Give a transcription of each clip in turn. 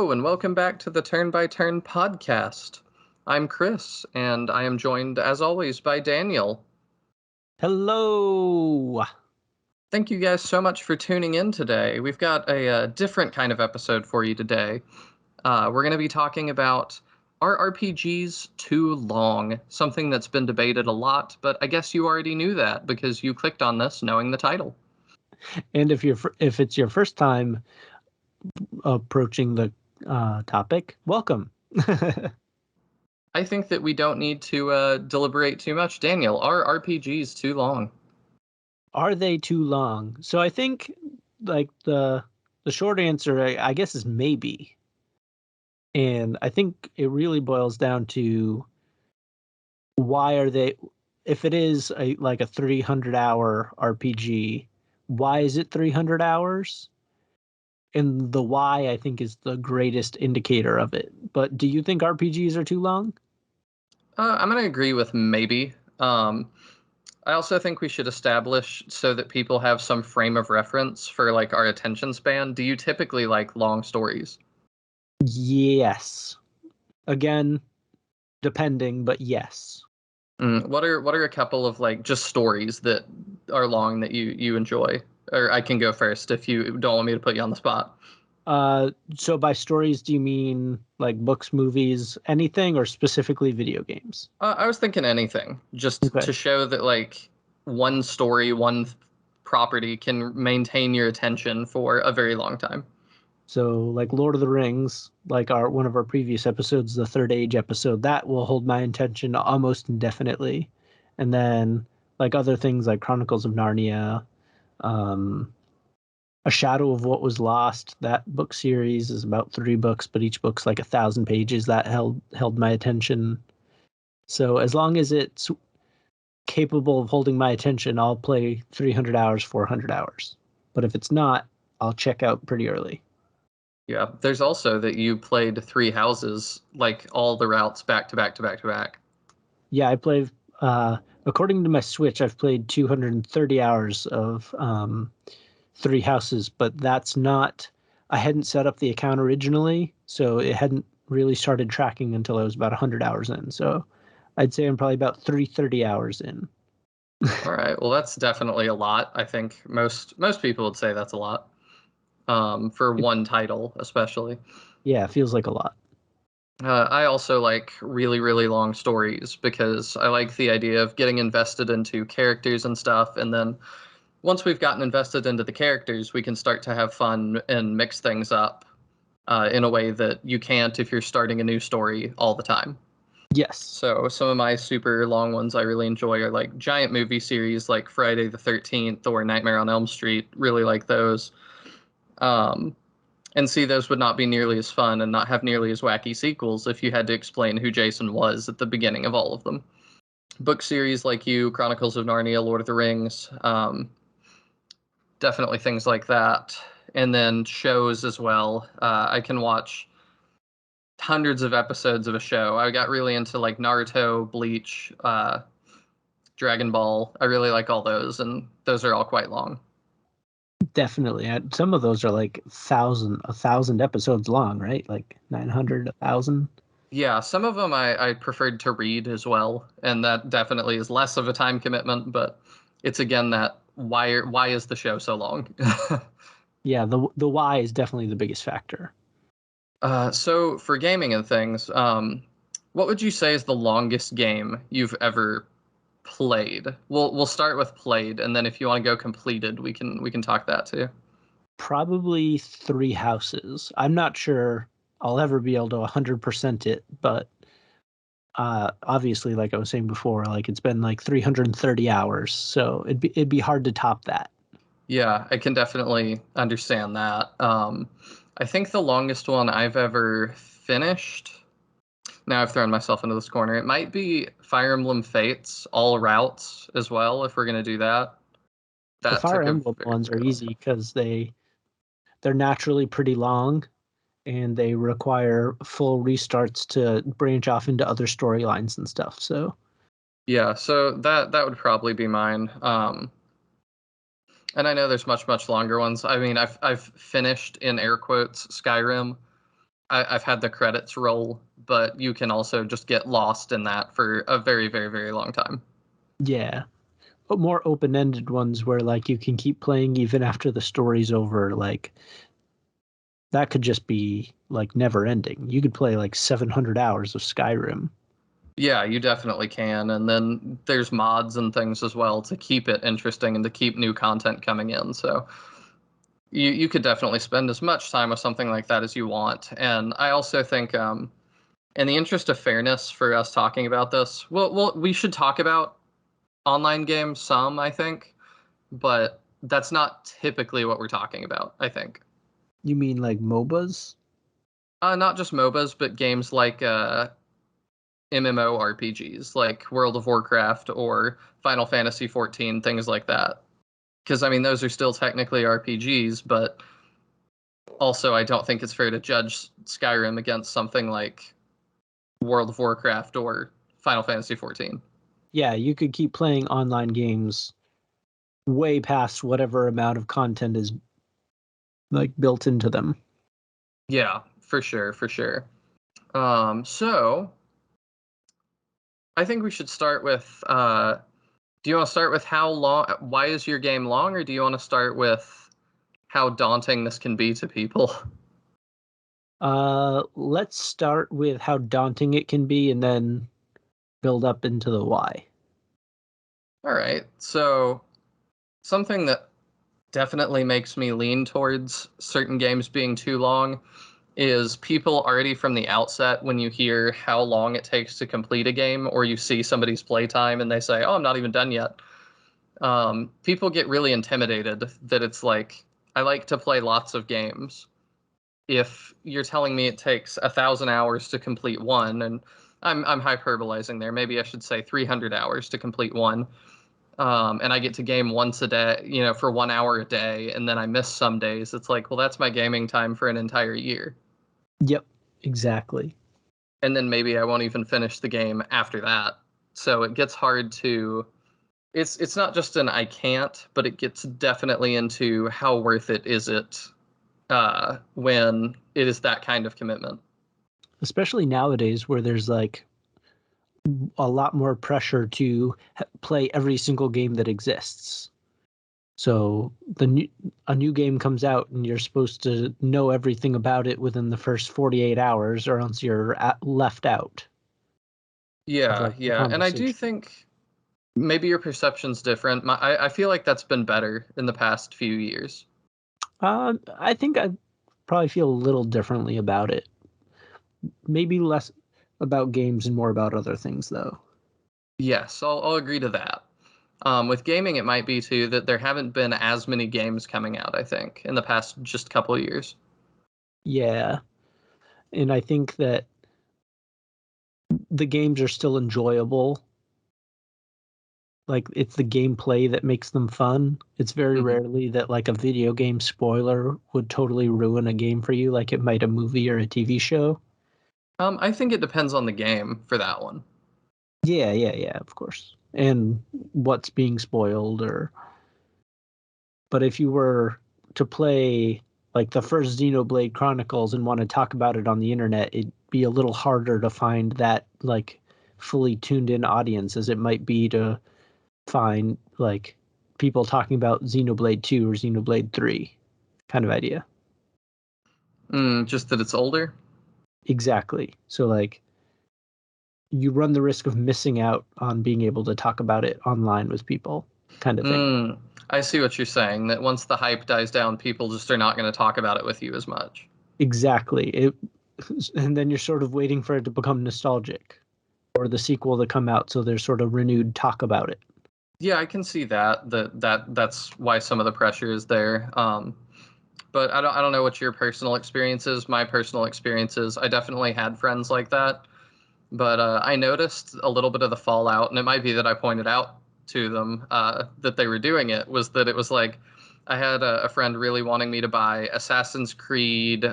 Hello, and welcome back to the Turn by Turn podcast. I'm Chris, and I am joined, as always, by Daniel. Hello! Thank you guys so much for tuning in today. We've got a different kind of episode for you today. We're going to be talking about, are RPGs too long? Something that's been debated a lot, but I guess you already knew that because you clicked on this knowing the title. And if it's your first time approaching the topic, welcome. I think that we don't need to deliberate too much. Daniel, are RPGs too long? Are they too long? So I think like the short answer, I guess, is maybe. And I think it really boils down to why are they, if it is like a 300-hour RPG, why is it 300 hours? And the why, I think, is the greatest indicator of it. But do you think RPGs are too long? I'm going to agree with maybe. I also think we should establish so that people have some frame of reference for like our attention span. Do you typically like long stories? Yes. Again, depending, but yes. What are a couple of like just stories that are long that you enjoy? Or I can go first if you don't want me to put you on the spot. So by stories, do you mean like books, movies, anything, or specifically video games? I was thinking anything, just Okay. to show that like one story, one property can maintain your attention for a very long time. So like Lord of the Rings, like one of our previous episodes, the Third Age episode, that will hold my attention almost indefinitely. And then like other things like Chronicles of Narnia, um, A Shadow of What Was Lost, that book series is about 3 books, but each book's like 1,000 pages. That held my attention. So as long as it's capable of holding my attention, I'll play 300 hours, 400 hours. But if it's not, I'll check out pretty early. Yeah, there's also that you played Three Houses, like all the routes back to back to back to back. Yeah, I played, according to my Switch, I've played 230 hours of Three Houses, but that's not, I hadn't set up the account originally, so it hadn't really started tracking until I was about 100 hours in. So I'd say I'm probably about 330 hours in. All right, well that's definitely a lot. I think most people would say that's a lot. For one title, especially. Yeah, it feels like a lot. I also like really, really long stories because I like the idea of getting invested into characters and stuff. And then once we've gotten invested into the characters, we can start to have fun and mix things up in a way that you can't if you're starting a new story all the time. Yes. So some of my super long ones I really enjoy are like giant movie series like Friday the 13th or Nightmare on Elm Street. Really like those. Um, And see, those would not be nearly as fun and not have nearly as wacky sequels if you had to explain who Jason was at the beginning of all of them. Book series like you, Chronicles of Narnia, Lord of the Rings, definitely things like that. And then shows as well. I can watch hundreds of episodes of a show. I got really into like Naruto, Bleach, Dragon Ball. I really like all those, and those are all quite long. Definitely. Some of those are like 1,000 episodes long, right? Like 900, 1,000. Yeah, some of them I preferred to read as well, and that definitely is less of a time commitment, but it's again that why is the show so long? Yeah, the why is definitely the biggest factor. So for gaming and things, what would you say is the longest game you've ever played? We'll start with played, and then if you want to go completed, we can talk that too. Probably Three Houses. I'm not sure I'll ever be able to 100% it, but obviously, like I was saying before, like it's been like 330 hours, so it'd be hard to top that. Yeah, I can definitely understand that. I think the longest one I've ever finished. Now I've thrown myself into this corner. It might be Fire Emblem Fates, all routes as well, if we're gonna do that. The That Fire took a Emblem very, ones are very long easy time. because they're naturally pretty long, and they require full restarts to branch off into other storylines and stuff. So Yeah, so that would probably be mine. And I know there's much, much longer ones. I mean, I've finished in air quotes Skyrim. I've had the credits roll, but you can also just get lost in that for a very, very, very long time. Yeah. But more open-ended ones where like you can keep playing even after the story's over, like that could just be like never ending. You could play like 700 hours of Skyrim. Yeah, you definitely can. And then there's mods and things as well to keep it interesting and to keep new content coming in. So you could definitely spend as much time with something like that as you want. And I also think, in the interest of fairness for us talking about this, we should talk about online games some, I think, but that's not typically what we're talking about, I think. You mean like MOBAs? Not just MOBAs, but games like MMORPGs, like World of Warcraft or Final Fantasy 14, things like that. Because, I mean, those are still technically RPGs, but also I don't think it's fair to judge Skyrim against something like World of Warcraft or Final Fantasy 14. Yeah, you could keep playing online games way past whatever amount of content is like built into them. Yeah, for sure, for sure. So I think we should start with. Do you want to start with how long? Why is your game long, or do you want to start with how daunting this can be to people? Let's start with how daunting it can be and then build up into the why. All right. So something that definitely makes me lean towards certain games being too long is people already from the outset, when you hear how long it takes to complete a game, or you see somebody's playtime and they say, "Oh, I'm not even done yet." People get really intimidated that it's like, I like to play lots of games. If you're telling me it takes 1,000 hours to complete one, and I'm hyperbolizing there, maybe I should say 300 hours to complete one, and I get to game once a day, for 1 hour a day, and then I miss some days, it's like, well, that's my gaming time for an entire year. Yep, exactly. And then maybe I won't even finish the game after that. So it gets hard to. It's not just an I can't, but it gets definitely into how worth it is it when it is that kind of commitment. Especially nowadays where there's like a lot more pressure to play every single game that exists. So a new game comes out and you're supposed to know everything about it within the first 48 hours or else you're left out of Yeah, like the yeah, and I do conversation. think maybe your perception's different. I feel like that's been better in the past few years. I think I probably feel a little differently about it. Maybe less about games and more about other things though. Yes, I'll agree to that. With gaming, it might be too that there haven't been as many games coming out, I think, in the past just couple of years. Yeah. And I think that the games are still enjoyable. Like it's the gameplay that makes them fun. It's very Hmm. rarely that like a video game spoiler would totally ruin a game for you, like it might a movie or a TV show. I think it depends on the game for that one. Yeah, of course. And what's being spoiled or but if you were to play like the first Xenoblade Chronicles and want to talk about it on the internet, it'd be a little harder to find that like fully tuned in audience as it might be to find like people talking about Xenoblade 2 or Xenoblade 3 kind of idea. Just that it's older. Exactly. So like you run the risk of missing out on being able to talk about it online with people kind of thing. Mm, I see what you're saying, that once the hype dies down, people just are not going to talk about it with you as much. Exactly. It and then you're sort of waiting for it to become nostalgic or the sequel to come out so there's sort of renewed talk about it. Yeah, I can see that's why some of the pressure is there. But I don't know what your personal experience is. My personal experience is I definitely had friends like that, but I noticed a little bit of the fallout, and it might be that I pointed out to them that they were doing it. Was that it was like I had a friend really wanting me to buy Assassin's Creed,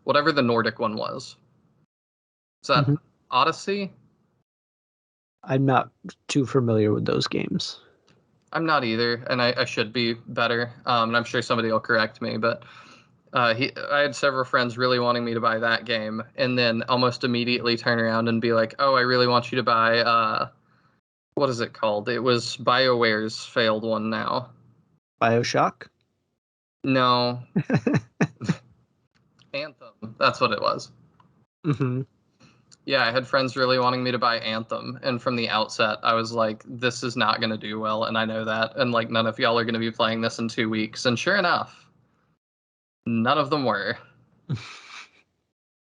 whatever the Nordic one was. Is that Mhm. Odyssey? I'm not too familiar with those games. I'm not either, and I should be better. And I'm sure somebody will correct me, but I had several friends really wanting me to buy that game, and then almost immediately turn around and be like, "Oh, I really want you to buy what is it called? It was BioWare's failed one now. BioShock? No, Anthem. That's what it was. Mm-hmm. Yeah, I had friends really wanting me to buy Anthem, and from the outset, I was like, "This is not going to do well," and I know that, and like none of y'all are going to be playing this in 2 weeks, and sure enough, none of them were.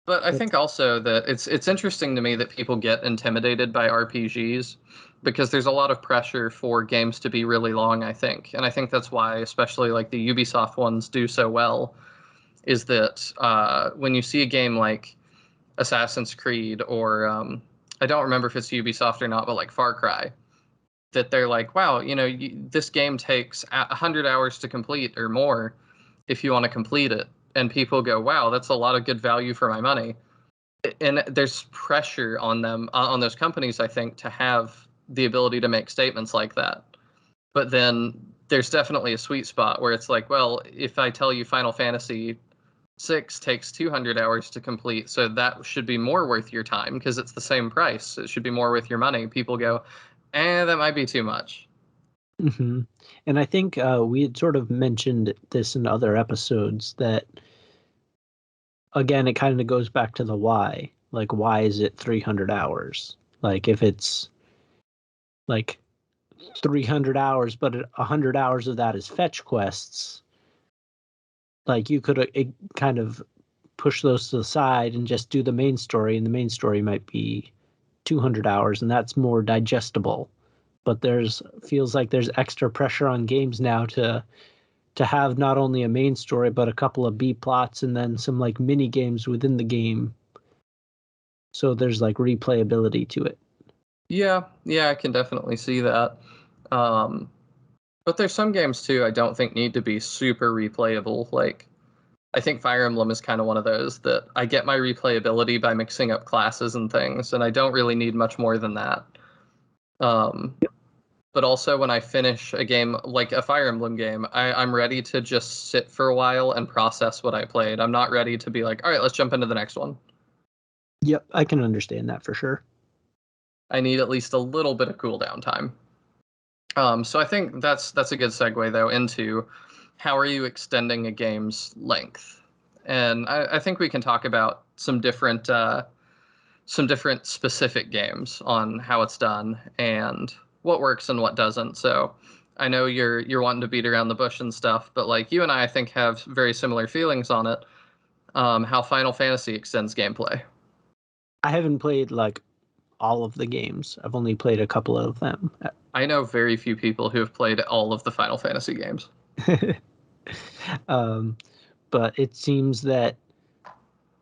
But I think also that it's interesting to me that people get intimidated by RPGs because there's a lot of pressure for games to be really long, I think. And I think that's why, especially like the Ubisoft ones do so well, is that when you see a game like Assassin's Creed or I don't remember if it's Ubisoft or not, but like Far Cry, that they're like, wow, this game takes 100 hours to complete or more if you want to complete it. And people go, wow, that's a lot of good value for my money. And there's pressure on them, on those companies, I think, to have the ability to make statements like that. But then there's definitely a sweet spot where it's like, well, if I tell you Final Fantasy 6 takes 200 hours to complete, so that should be more worth your time because it's the same price. It should be more worth your money. People go, that might be too much. Mm-hmm. And I think we had sort of mentioned this in other episodes that, again, it kind of goes back to the why. Like, why is it 300 hours? Like, if it's like 300 hours, but 100 hours of that is fetch quests, like, you could kind of push those to the side and just do the main story, and the main story might be 200 hours, and that's more digestible. But feels like there's extra pressure on games now to have not only a main story but a couple of B plots and then some like mini games within the game. So there's like replayability to it. Yeah, I can definitely see that. Um, but there's some games too I don't think need to be super replayable. Like I think Fire Emblem is kind of one of those that I get my replayability by mixing up classes and things, and I don't really need much more than that. Um, but also when I finish a game like a Fire Emblem game, I'm ready to just sit for a while and process what I played. I'm not ready to be like, all right, let's jump into the next one. Yep, I can understand that for sure. I need at least a little bit of cooldown time. So I think that's a good segue though into how are you extending a game's length, and I think we can talk about some different specific games on how it's done and what works and what doesn't. So I know you're wanting to beat around the bush and stuff, but like you and I think have very similar feelings on it. How Final Fantasy extends gameplay. I haven't played like all of the games. I've only played a couple of them. I know very few people who have played all of the Final Fantasy games. um, but it seems that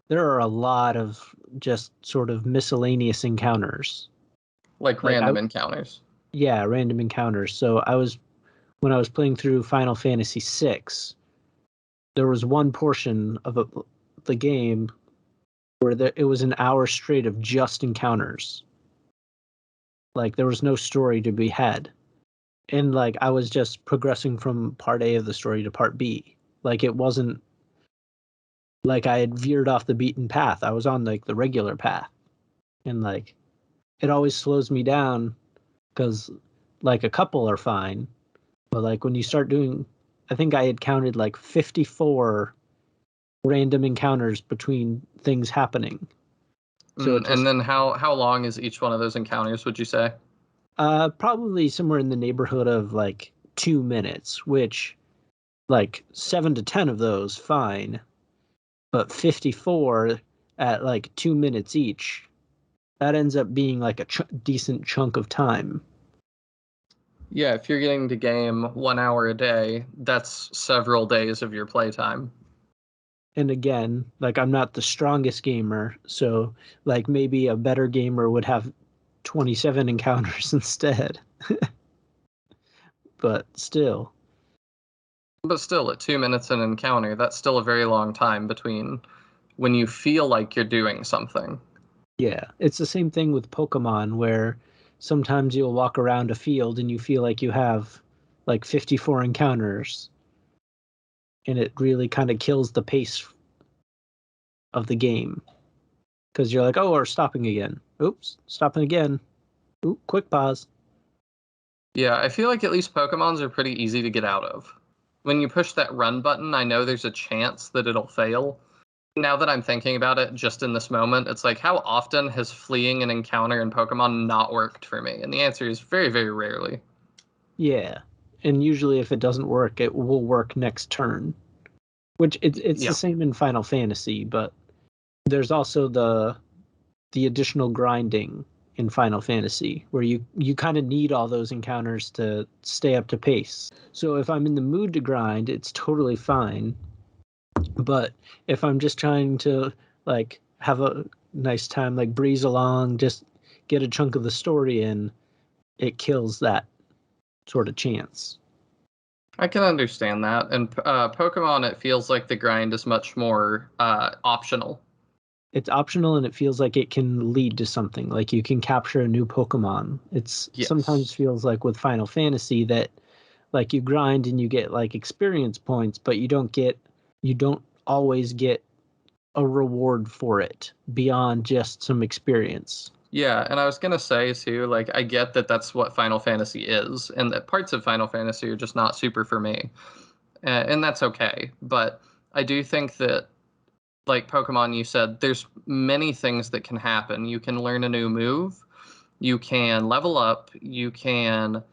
there are a lot of just sort of miscellaneous encounters. Like Like random encounters. yeah, random encounters. So when I was playing through Final Fantasy VI, there was one portion of the game where it was an hour straight of just encounters. Like there was no story to be had. And like I was just progressing from part A of the story to part B. Like it wasn't like I had veered off the beaten path. I was on like the regular path. And like it always slows me down because like a couple are fine, but like when you start doing, I think I had counted like 54 random encounters between things happening. So it And just then how long is each one of those encounters, would you say? probably somewhere in the neighborhood of like 2 minutes, which like 7 to 10 of those fine, but 54 at like 2 minutes each, that ends up being like a decent chunk of time. Yeah, if you're getting to game 1 hour a day, that's several days of your playtime. And again, like I'm not the strongest gamer, so like maybe a better gamer would have 27 encounters instead. But still, But still, at 2 minutes an encounter, that's still a very long time between when you feel like you're doing something. yeah, it's the same thing with Pokemon where sometimes you'll walk around a field and you feel like you have like 54 encounters. and it really kind of kills the pace of the game because you're like, oh, we're stopping again. Oops, stopping again. Oop, quick pause. Yeah, I feel like at least Pokemons are pretty easy to get out of. When you push that run button, I know there's a chance that it'll fail. Now that I'm thinking about it just in this moment, it's like, how often has fleeing an encounter in Pokemon not worked for me? And the answer is very, very rarely. Yeah, and usually if it doesn't work, it will work next turn. Which it's the Yeah. same in Final Fantasy, but there's also the additional grinding in Final Fantasy where you kind of need all those encounters to stay up to pace. So if I'm in the mood to grind, it's totally fine. But if I'm just trying to like have a nice time, like breeze along, just get a chunk of the story in, it kills that sort of chance. I can understand that. And Pokemon, it feels like the grind is much more optional. It's optional and it feels like it can lead to something. Like you can capture a new Pokemon. It's sometimes Yes. feels like with Final Fantasy that like you grind and you get like experience points, but you don't always get a reward for it beyond just some experience. Yeah, and I was gonna say too, like I get that that's what Final Fantasy is, and that parts of Final Fantasy are just not super for me, and that's okay. But I do think that, like Pokemon, you said there's many things that can happen. You can learn a new move, you can level up, you can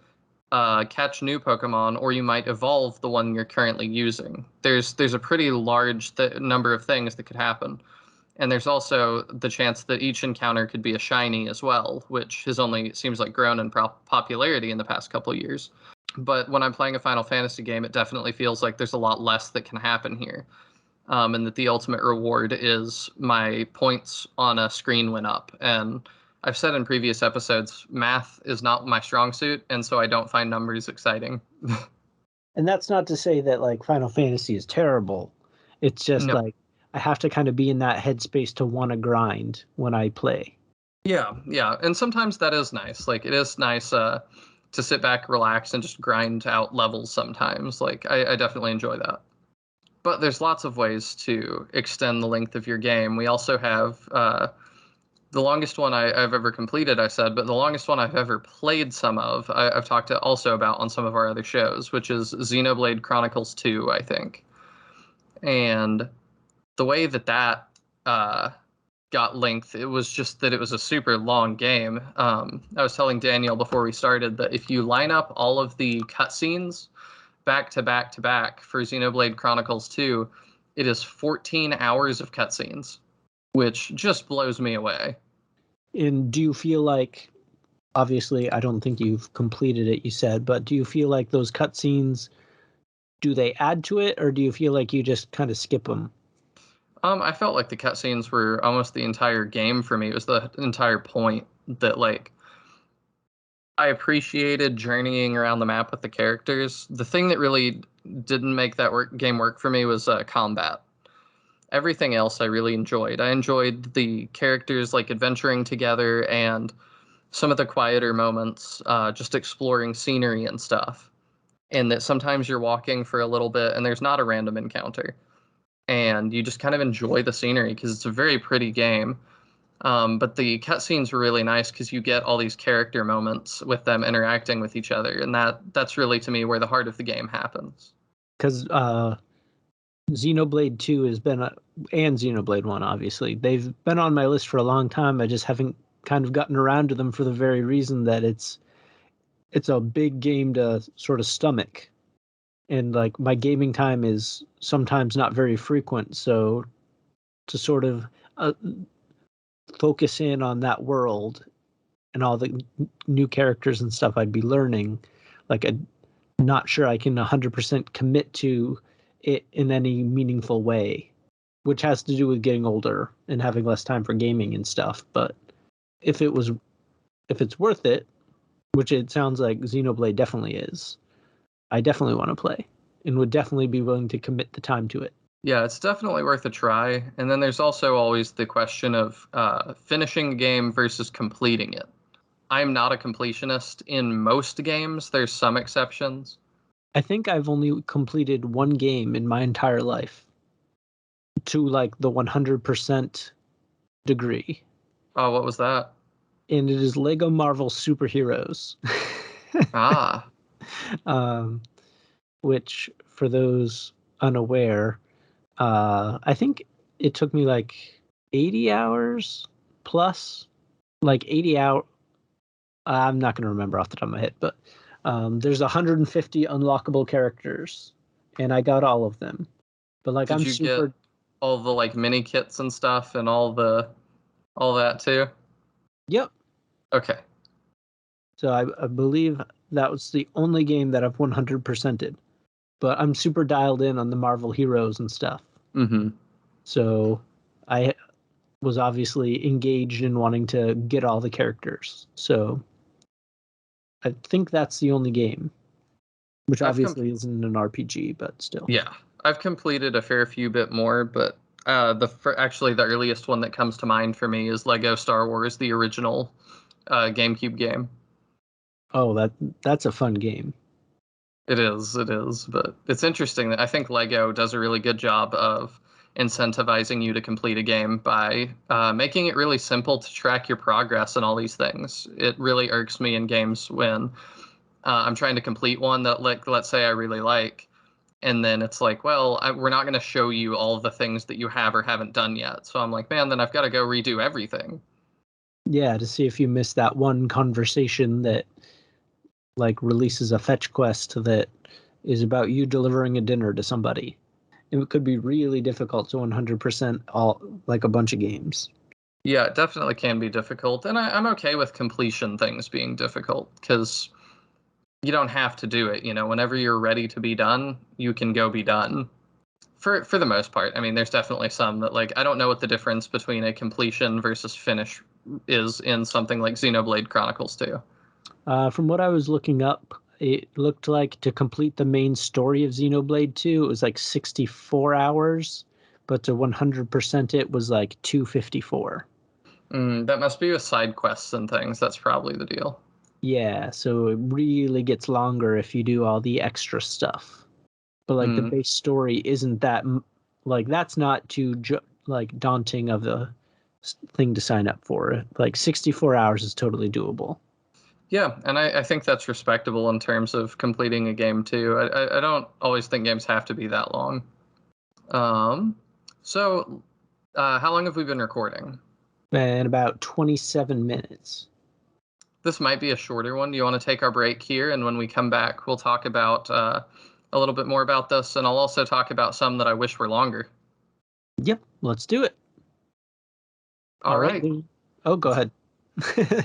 catch new Pokemon, or you might evolve the one you're currently using. There's a pretty large number of things that could happen. And there's also the chance that each encounter could be a shiny as well, which has only, it seems like, grown in popularity in the past couple of years. But when I'm playing a Final Fantasy game, it definitely feels like there's a lot less that can happen here. And that the ultimate reward is my points on a screen went up. And I've said in previous episodes, math is not my strong suit, and so I don't find numbers exciting. And that's not to say that like Final Fantasy is terrible. It's just No. like I have to kind of be in that headspace to want to grind when I play. Yeah, yeah. And sometimes that is nice. Like, it is nice to sit back, relax, and just grind out levels sometimes. Like, I definitely enjoy that. But there's lots of ways to extend the length of your game. We also have the longest one I've ever completed, I said, but the longest one I've ever played some of, I've talked to also about on some of our other shows, which is Xenoblade Chronicles 2, I think. And the way that uh, got length, it was just that it was a super long game. I was telling Daniel before we started that if you line up all of the cutscenes back to back to back for Xenoblade Chronicles 2, it is 14 hours of cutscenes, which just blows me away. And do you feel like obviously I don't think you've completed it, you said, but do you feel like those cutscenes do they add to it or do you feel like you just kind of skip them? I felt like the cutscenes were almost the entire game for me. It was the entire point that, like, I appreciated journeying around the map with the characters. The thing that really didn't make that game work for me was combat. Everything else I really enjoyed. I enjoyed the characters like adventuring together and some of the quieter moments, just exploring scenery and stuff. And that sometimes you're walking for a little bit and there's not a random encounter. And you just kind of enjoy the scenery because it's a very pretty game. But the cutscenes were really nice because you get all these character moments with them interacting with each other, and that's really to me where the heart of the game happens. Because Xenoblade 2 has been, and Xenoblade 1, obviously. They've been on my list for a long time. I just haven't kind of gotten around to them for the very reason that it's a big game to sort of stomach. And like my gaming time is sometimes not very frequent. So to sort of focus in on that world and all the new characters and stuff I'd be learning, like I'm not sure I can 100% commit to it in any meaningful way, which has to do with getting older and having less time for gaming and stuff. But if it was, if it's worth it, which it sounds like Xenoblade definitely is, I definitely want to play and would definitely be willing to commit the time to it. Yeah, it's definitely worth a try. And then there's also always the question of finishing a game versus completing it. I'm not a completionist in most games. There's some exceptions. I think I've only completed one game in my entire life to like the 100% degree. Oh, what was that? And it is Lego Marvel Superheroes. Ah, um, which, for those unaware, I think it took me like 80 hours plus, like 80 hour. I'm not going to remember off the top of my head, but there's 150 unlockable characters, and I got all of them. But like, did I'm you get super. all the like mini kits and stuff and all that too? Yep. Okay. So I believe that was the only game that I've 100%ed. But I'm super dialed in on the Marvel heroes and stuff. Mm-hmm. So I was obviously engaged in wanting to get all the characters. So I think that's the only game, which I've com- obviously isn't an RPG, but still. yeah, I've completed a fair few bit more, but actually the earliest one that comes to mind for me is Lego Star Wars, the original GameCube game. Oh, that's a fun game. It is, but it's interesting that I think Lego does a really good job of incentivizing you to complete a game by making it really simple to track your progress and all these things. It really irks me in games when I'm trying to complete one that, like, let's say I really like, and then it's like, well, we're not going to show you all of the things that you have or haven't done yet. So I'm like, man, then I've got to go redo everything. Yeah, to see if you missed that one conversation that like releases a fetch quest that is about you delivering a dinner to somebody. It could be really difficult to 100% all like a bunch of games. Yeah, it definitely can be difficult, and I'm okay with completion things being difficult because you don't have to do it. Whenever you're ready to be done, you can go be done. For the most part. I mean, there's definitely some that, like, I don't know what the difference between a completion versus finish is in something like Xenoblade Chronicles 2. From what I was looking up, it looked like to complete the main story of Xenoblade 2, it was like 64 hours, but to 100% it was like 254. That must be with side quests and things. That's probably the deal. Yeah, so it really gets longer if you do all the extra stuff. But like the Mm, base story isn't that like that's not too like daunting of a thing to sign up for. Like 64 hours is totally doable. yeah, and I think that's respectable in terms of completing a game too. I don't always think games have to be that long. Um, so how long have we been recording? And about 27 minutes. This might be a shorter one. Do you want to take our break here? And when we come back, we'll talk about a little bit more about this. And I'll also talk about some that I wish were longer. Yep, let's do it. All All right. right. Oh, go ahead.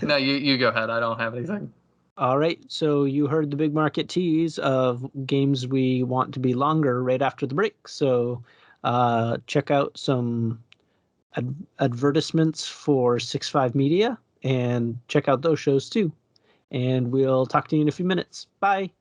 No, you go ahead. I don't have anything. All right. So you heard the big market tease of games we want to be longer right after the break. So check out some advertisements for 6.5 Media and check out those shows too. And we'll talk to you in a few minutes. Bye.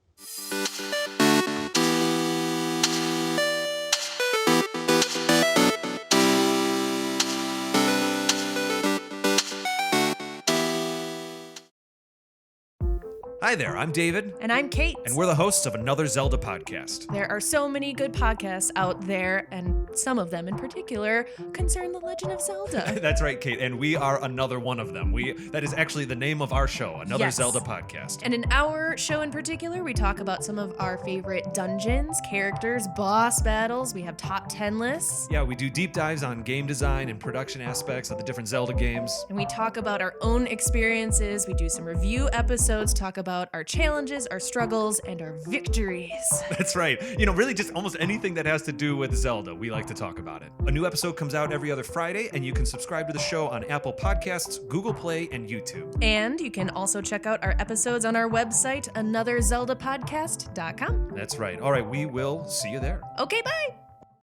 Hi there, I'm David. And I'm Kate. And we're the hosts of another Zelda podcast. There are so many good podcasts out there, and some of them in particular concern The Legend of Zelda. That's right, Kate, and we are another one of them. That is actually the name of our show, Another Yes. Zelda Podcast. And in our show in particular, we talk about some of our favorite dungeons, characters, boss battles. We have top 10 lists. Yeah, we do deep dives on game design and production aspects of the different Zelda games. And we talk about our own experiences. We do some review episodes, talk about our challenges, our struggles, and our victories. That's right. Really just almost anything that has to do with Zelda, we like to talk about it. A new episode comes out every other Friday, and you can subscribe to the show on Apple Podcasts, Google Play, and YouTube. And you can also check out our episodes on our website, anotherzeldapodcast.com. That's right. All right, we will see you there. Okay, bye.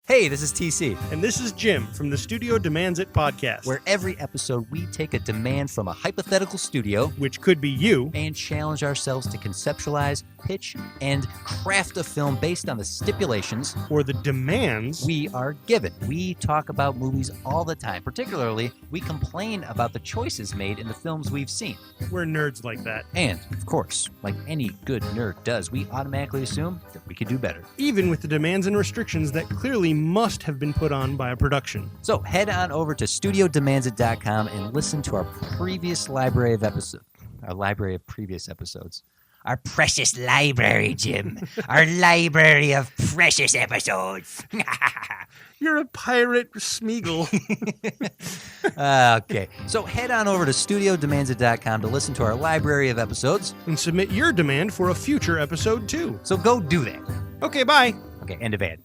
Hey, this is TC, And this is Jim from the Studio Demands It podcast, where every episode we take a demand from a hypothetical studio, which could be you, and challenge ourselves to conceptualize, pitch, and craft a film based on the stipulations or the demands we are given. We talk about movies all the time. Particularly, we complain about the choices made in the films we've seen. We're nerds like that. And, of course, like any good nerd does, we automatically assume that we could do better. Even with the demands and restrictions that clearly must have been put on by a production. So head on over to studiodemandsit.com and listen to our previous library of episodes. Our library of previous episodes. Our precious library, Jim. Our library of precious episodes. You're a pirate, Smeagol. Okay, so head on over to studiodemandsit.com to listen to our library of episodes. And submit your demand for a future episode, too. So go do that. Okay, bye. Okay, end of ad.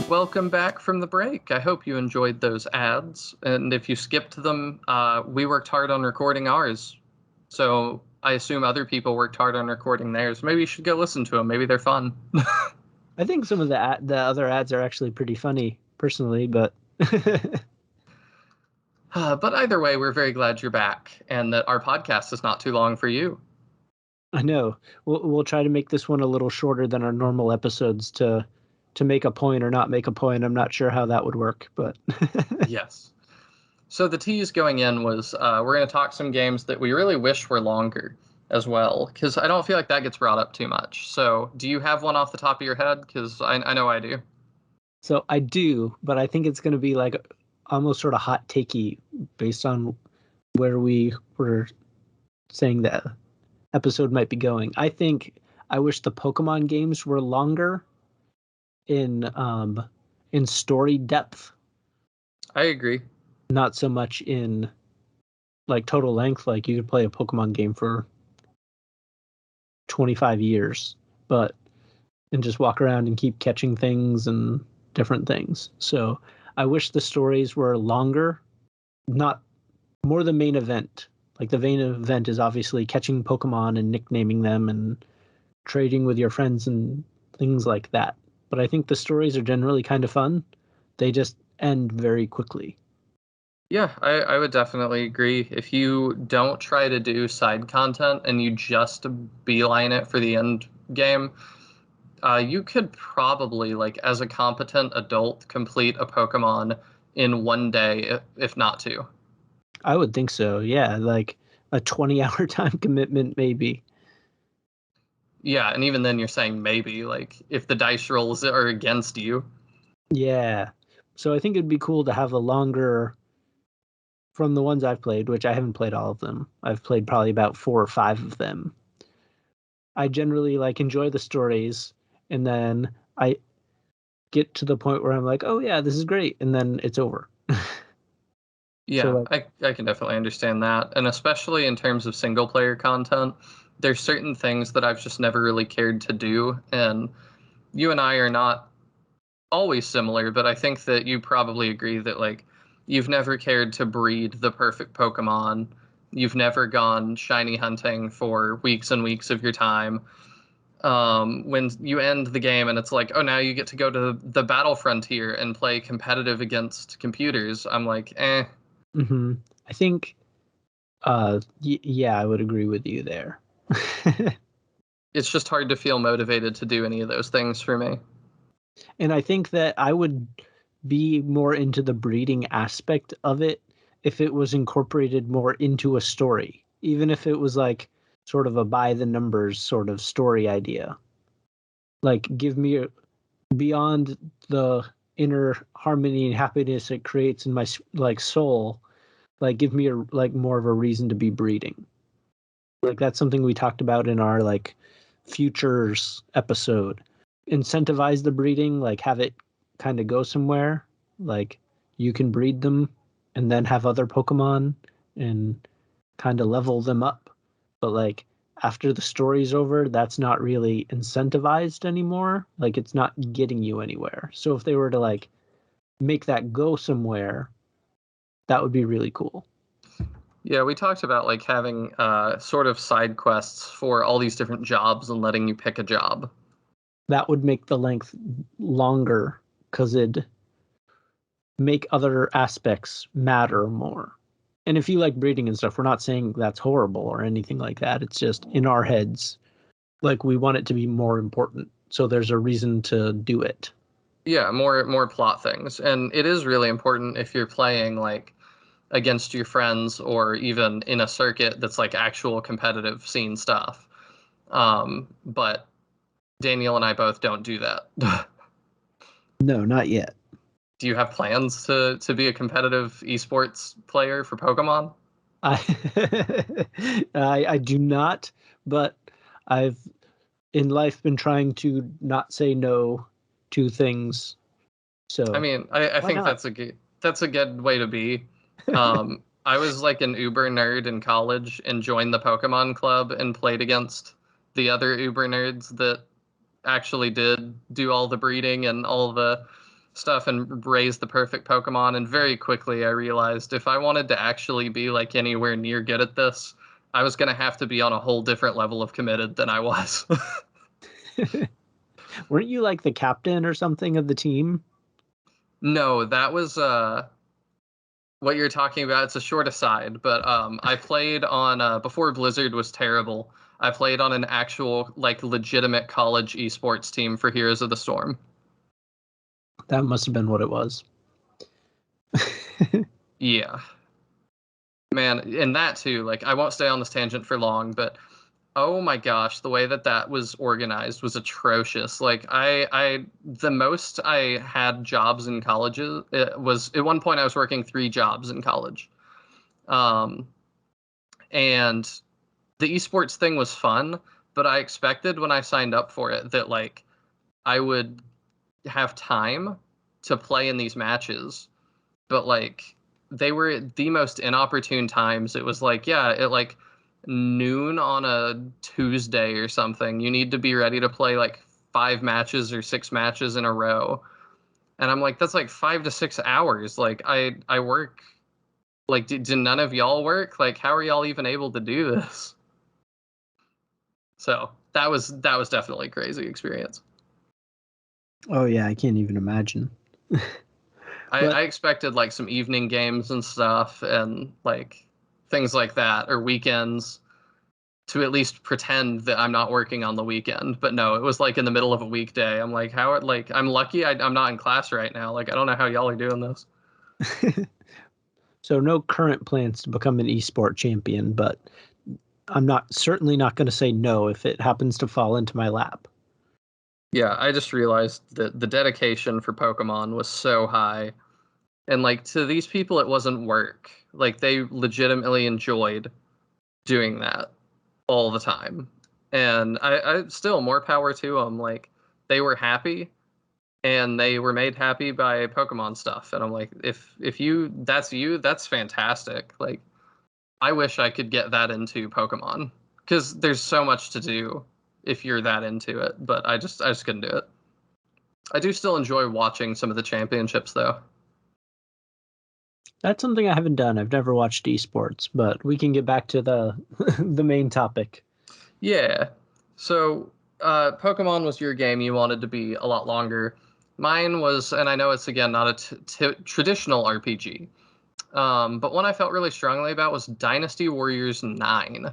Welcome back from the break. I hope you enjoyed those ads. And if you skipped them, we worked hard on recording ours. So I assume other people worked hard on recording theirs. Maybe you should go listen to them. Maybe they're fun. I think some of the other ads are actually pretty funny, personally, but... But either way, we're very glad you're back and that our podcast is not too long for you. I know. We'll try to make this one a little shorter than our normal episodes to make a point or not make a point. I'm not sure how that would work, but... Yes. So the tease going in was we're going to talk some games that we really wish were longer as well, because I don't feel like that gets brought up too much. So do you have one off the top of your head? Because I know I do. So I do, but I think it's going to be like almost sort of hot takey based on where we were saying the episode might be going. I wish the Pokemon games were longer in story depth. I agree. Not so much in like total length. Like you could play a Pokemon game for 25 years, and just walk around and keep catching things and different things. So I wish the stories were longer, not more the main event. Like the main event is obviously catching Pokemon and nicknaming them and trading with your friends and things like that. But I think the stories are generally kind of fun. They just end very quickly. Yeah, I would definitely agree. If you don't try to do side content and you just beeline it for the end game, you could probably, like, as a competent adult, complete a Pokemon in one day, if not two. I would think so, yeah. Like a 20-hour time commitment, maybe. Yeah, and even then you're saying maybe, like, if the dice rolls are against you. Yeah. So I think it'd be cool to have a longer... From the ones I've played, which I haven't played all of them. I've played probably about 4 or 5 of them. I generally enjoy the stories, and then I get to the point where I'm like, oh yeah, this is great, and then it's over. Yeah, So, I can definitely understand that. And especially in terms of single player content, there's certain things that I've just never really cared to do. And you and I are not always similar, but I think that you probably agree that you've never cared to breed the perfect Pokemon. You've never gone shiny hunting for weeks and weeks of your time. When you end the game and it's like, oh, now you get to go to the battle frontier and play competitive against computers, I'm like, eh. Mm-hmm. I think, yeah, I would agree with you there. It's just hard to feel motivated to do any of those things for me. And I think that I would be more into the breeding aspect of it if it was incorporated more into a story, even if it was sort of a by the numbers sort of story idea. Give me beyond the inner harmony and happiness it creates in my soul, give me more of a reason to be breeding. That's something we talked about in our futures episode. Incentivize the breeding, have it kind of go somewhere. You can breed them and then have other Pokemon and kind of level them up. But after the story's over, that's not really incentivized anymore. It's not getting you anywhere. So if they were to make that go somewhere, that would be really cool. Yeah, we talked about like having sort of side quests for all these different jobs and letting you pick a job. That would make the length longer because it'd make other aspects matter more. And if you like breeding and stuff, we're not saying that's horrible or anything like that. It's just in our heads, like we want it to be more important. So there's a reason to do it. Yeah, more plot things. And it is really important if you're playing like against your friends or even in a circuit that's like actual competitive scene stuff. But Daniel and I both don't do that. No, not yet. Do you have plans to be a competitive esports player for Pokemon? I do not, but I've in life been trying to not say no to things. So I mean, I why think not? that's a good way to be. I was like an Uber nerd in college and joined the Pokemon Club and played against the other Uber nerds that actually did do all the breeding and all the stuff and raise the perfect Pokemon. And very quickly I realized if I wanted to actually be like anywhere near good at this, I was gonna have to be on a whole different level of committed than I was. Weren't you like the captain or something of the team? No, that was what you're talking about. It's a short aside, but I played on before Blizzard was terrible. I played on an actual like legitimate college esports team for Heroes of the Storm. That must have been what it was. Yeah, man, and that too. Like, I won't stay on this tangent for long, but oh my gosh, the way that that was organized was atrocious. Like, the most I had jobs in colleges, it was at one point I was working 3 jobs in college. Um, and the esports thing was fun, but I expected when I signed up for it that like I would have time to play in these matches, but like they were at the most inopportune times. It was like, yeah, at like noon on a Tuesday or something, you need to be ready to play like 5 matches or 6 matches in a row. And I'm like, that's like 5 to 6 hours. Like I work. Like, do none of y'all work? Like, how are y'all even able to do this? So that was definitely a crazy experience. Oh yeah, I can't even imagine. But I expected like some evening games and stuff and like things like that, or weekends, to at least pretend that I'm not working on the weekend. But no, it was like in the middle of a weekday. I'm like, I'm lucky I'm not in class right now. Like, I don't know how y'all are doing this. so no current plans to become an esport champion, but I'm certainly not going to say no if it happens to fall into my lap. Yeah, I just realized that the dedication for Pokemon was so high. And like to these people it wasn't work. Like they legitimately enjoyed doing that all the time. And I still more power to them. Like they were happy and they were made happy by Pokemon stuff. And I'm like, if that's fantastic. Like I wish I could get that into Pokemon because there's so much to do if you're that into it. But I just couldn't do it. I do still enjoy watching some of the championships though. That's something I haven't done. I've never watched esports, but we can get back to the the main topic. Yeah. So, Pokemon was your game. You wanted to be a lot longer. Mine was, and I know it's again not a traditional RPG, but one I felt really strongly about was Dynasty Warriors 9.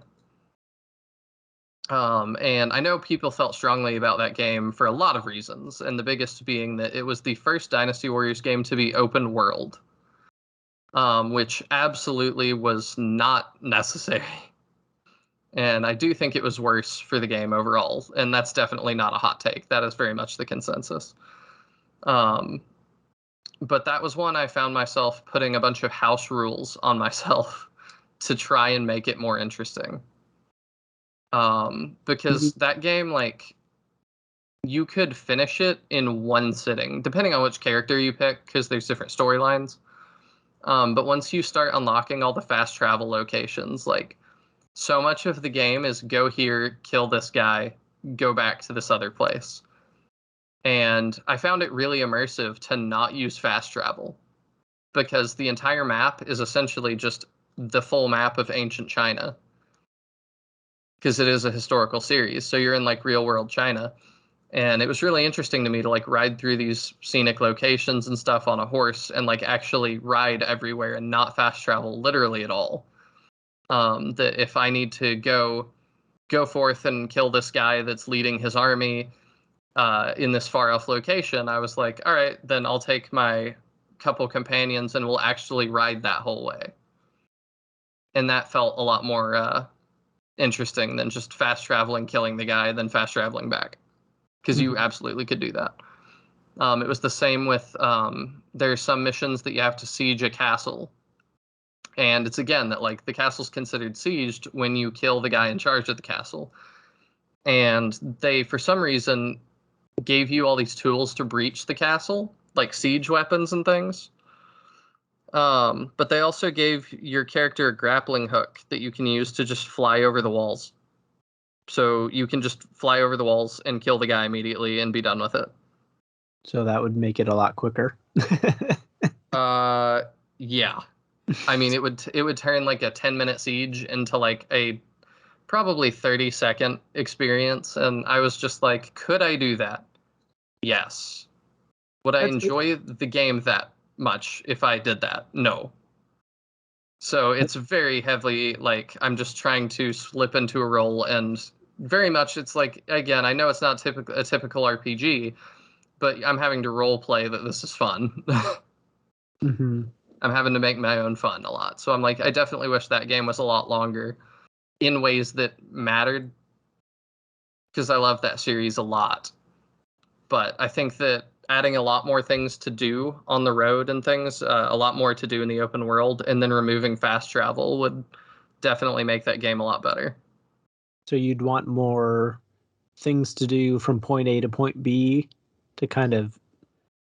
And I know people felt strongly about that game for a lot of reasons, and the biggest being that it was the first Dynasty Warriors game to be open world, which absolutely was not necessary. And I do think it was worse for the game overall, and that's definitely not a hot take. That is very much the consensus. But that was one I found myself putting a bunch of house rules on myself to try and make it more interesting. Because that game, like, you could finish it in one sitting, depending on which character you pick, because there's different storylines. But once you start unlocking all the fast travel locations, like, so much of the game is go here, kill this guy, go back to this other place. And I found it really immersive to not use fast travel because the entire map is essentially just the full map of ancient China, because it is a historical series. So you're in like real world China. And it was really interesting to me to like ride through these scenic locations and stuff on a horse and like actually ride everywhere and not fast travel literally at all. That if I need to go forth and kill this guy that's leading his army in this far off location, I was like, all right, then I'll take my couple companions and we'll actually ride that whole way. And that felt a lot more interesting than just fast traveling, killing the guy, then fast traveling back. Because you absolutely could do that. It was the same with, there's some missions that you have to siege a castle. And it's again that like the castle's considered sieged when you kill the guy in charge of the castle. And they, for some reason, gave you all these tools to breach the castle, like siege weapons and things. But they also gave your character a grappling hook that you can use to just fly over the walls. So you can just fly over the walls and kill the guy immediately and be done with it. So that would make it a lot quicker. Yeah. I mean, it would turn like a 10-minute siege into like a probably 30-second experience. And I was just like, could I do that? Yes. Would I enjoy the game that much if I did that? No. So it's very heavily like I'm just trying to slip into a role, and very much it's like, again, I know it's not a typical RPG, but I'm having to role play that this is fun. Mm-hmm. I'm having to make my own fun a lot. So I'm like, I definitely wish that game was a lot longer in ways that mattered, because I love that series a lot. But I think that adding a lot more things to do on the road and things, a lot more to do in the open world, and then removing fast travel would definitely make that game a lot better. So you'd want more things to do from point A to point B to kind of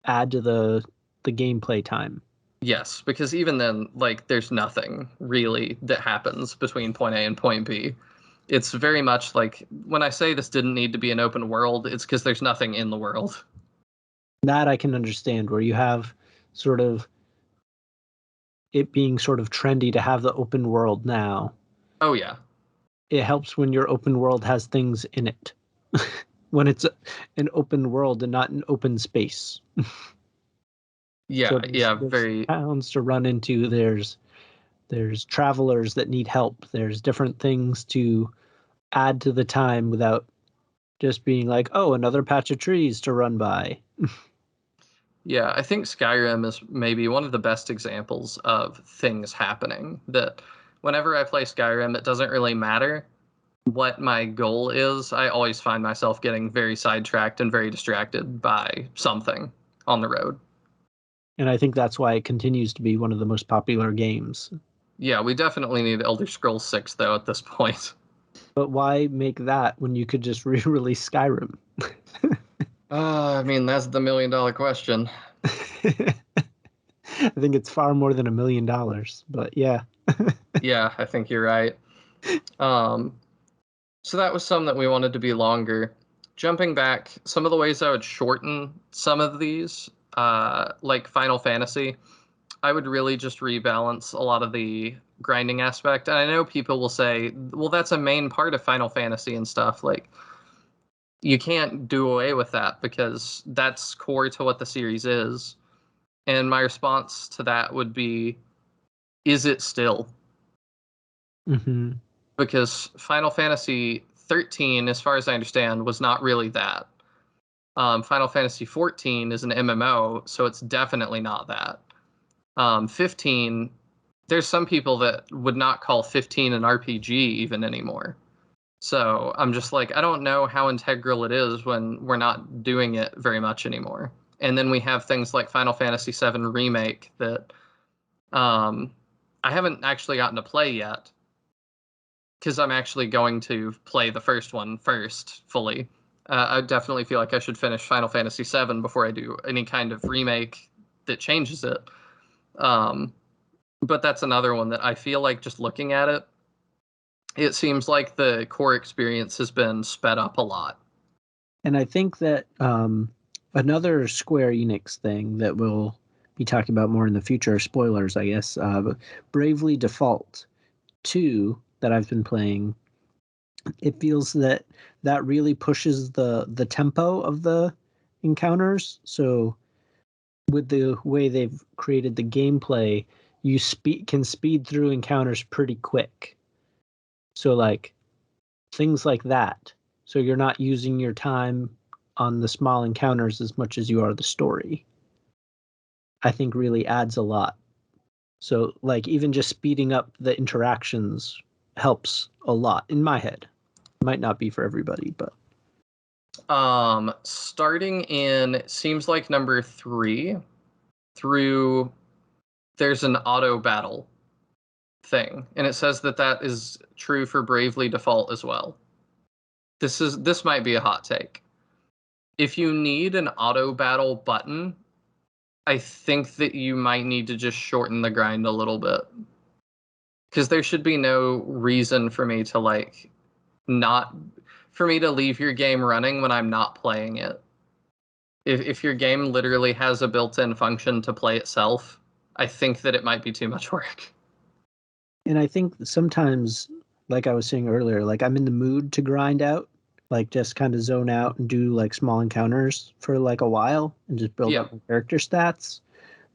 add to the gameplay time. Yes, because even then, like, there's nothing really that happens between point A and point B. It's very much like, when I say this didn't need to be an open world, it's because there's nothing in the world. That I can understand, where you have sort of it being sort of trendy to have the open world now. Oh, yeah. It helps when your open world has things in it. When it's an open world and not an open space. Yeah, So there's very towns to run into, there's travelers that need help, there's different things to add to the time without just being like, oh, another patch of trees to run by. Yeah, I think Skyrim is maybe one of the best examples of things happening. That whenever I play Skyrim, it doesn't really matter what my goal is. I always find myself getting very sidetracked and very distracted by something on the road. And I think that's why it continues to be one of the most popular games. Yeah, we definitely need Elder Scrolls 6, though, at this point. But why make that when you could just re-release Skyrim? I mean, that's the $1 million question. I think it's far more than $1 million, but yeah. Yeah, I think you're right. So that was some that we wanted to be longer. Jumping back, some of the ways I would shorten some of these, like Final Fantasy, I would really just rebalance a lot of the grinding aspect. And I know people will say, well, that's a main part of Final Fantasy and stuff. Like, you can't do away with that because that's core to what the series is. And my response to that would be, is it still? Mm-hmm. Because Final Fantasy 13, as far as I understand, was not really that. Final Fantasy 14 is an MMO, so it's definitely not that. 15, there's some people that would not call 15 an RPG even anymore. So I'm just like, I don't know how integral it is when we're not doing it very much anymore. And then we have things like Final Fantasy VII Remake that I haven't actually gotten to play yet, because I'm actually going to play the first one first fully. I definitely feel like I should finish Final Fantasy VII before I do any kind of remake that changes it. But that's another one that I feel like, just looking at it, it seems like the core experience has been sped up a lot. And I think that another Square Enix thing that will be talking about more in the future. Spoilers, I guess. But Bravely Default 2 that I've been playing, it feels that really pushes the tempo of the encounters. So with the way they've created the gameplay, you can speed through encounters pretty quick. So like things like that. So you're not using your time on the small encounters as much as you are the story. I think really adds a lot. So like even just speeding up the interactions helps a lot in my head. Might not be for everybody, but starting in seems like number 3 through there's an auto battle thing, and it says that is true for Bravely Default as well. This might be a hot take. If you need an auto battle button, I think that you might need to just shorten the grind a little bit, because there should be no reason for me to leave your game running when I'm not playing it. If your game literally has a built-in function to play itself, I think that it might be too much work. And I think sometimes, like I was saying earlier, like I'm in the mood to grind out, like just kind of zone out and do like small encounters for like a while and just build up my character stats.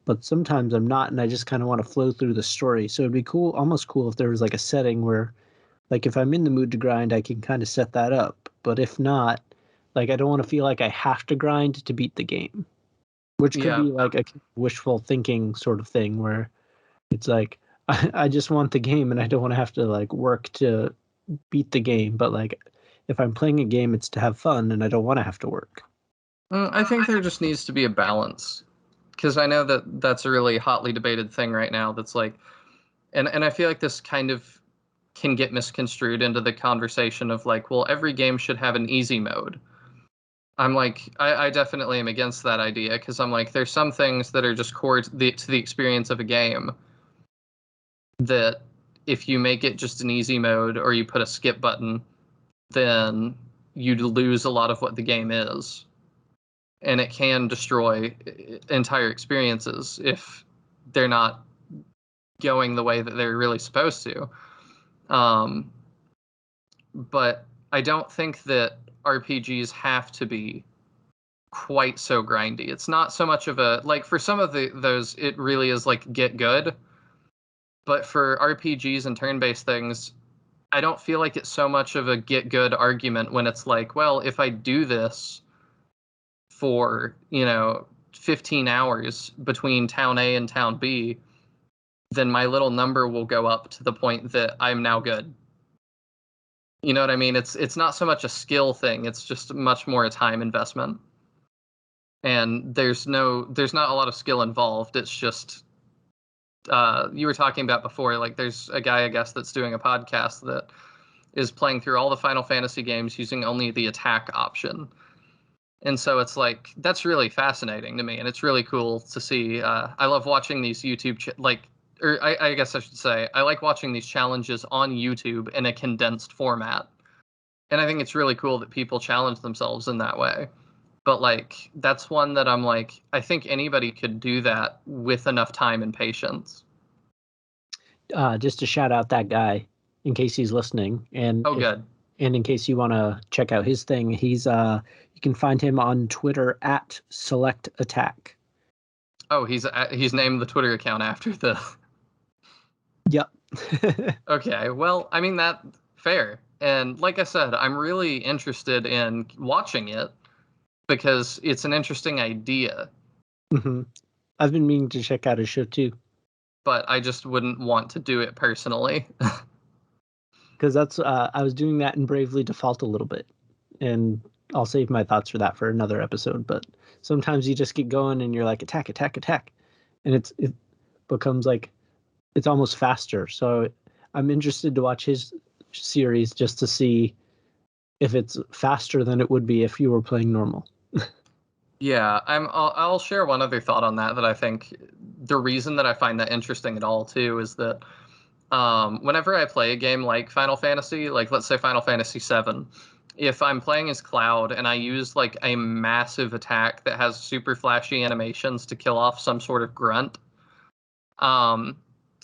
But sometimes I'm not, and I just kind of want to flow through the story. So it'd be cool, almost cool if there was like a setting where, like if I'm in the mood to grind, I can kind of set that up. But if not, like I don't want to feel like I have to grind to beat the game, which could be like a wishful thinking sort of thing where it's like, I just want the game and I don't want to have to like work to beat the game. But like if I'm playing a game, it's to have fun and I don't want to have to work. I think there just needs to be a balance, because I know that that's a really hotly debated thing right now. That's like, and I feel like this kind of can get misconstrued into the conversation of like, well, every game should have an easy mode. I'm like, I definitely am against that idea, because I'm like, there's some things that are just core to the experience of a game that if you make it just an easy mode or you put a skip button, then you'd lose a lot of what the game is. And it can destroy entire experiences if they're not going the way that they're really supposed to. But I don't think that RPGs have to be quite so grindy. It's not so much of a, like for some of those, it really is like get good. But for RPGs and turn-based things, I don't feel like it's so much of a get good argument when it's like, well, if I do this for, 15 hours between town A and town B, then my little number will go up to the point that I'm now good. You know what I mean? It's not so much a skill thing. It's just much more a time investment. And there's not a lot of skill involved. It's just, you were talking about before, like there's a guy, I guess, that's doing a podcast that is playing through all the Final Fantasy games using only the attack option. And so it's like, that's really fascinating to me. And it's really cool to see. I love watching these YouTube, I guess I should say, I like watching these challenges on YouTube in a condensed format. And I think it's really cool that people challenge themselves in that way. But like, that's one that I'm like, I think anybody could do that with enough time and patience. Just to shout out that guy in case he's listening. And good. And in case you want to check out his thing, he's you can find him on Twitter at Select Attack. Oh, he's named the Twitter account after the. Yep. Okay, well, I mean, that fair. And like I said, I'm really interested in watching it because it's an interesting idea. Mm-hmm. I've been meaning to check out his show too. But I just wouldn't want to do it personally. Because that's I was doing that in Bravely Default a little bit. And I'll save my thoughts for that for another episode. But sometimes you just get going and you're like, attack, attack, attack. And it becomes like, it's almost faster. So I'm interested to watch his series just to see if it's faster than it would be if you were playing normal. Yeah, I'll share one other thought on that I think the reason that I find that interesting at all too is that whenever I play a game like Final Fantasy, like let's say Final Fantasy VII, if I'm playing as Cloud and I use like a massive attack that has super flashy animations to kill off some sort of grunt, to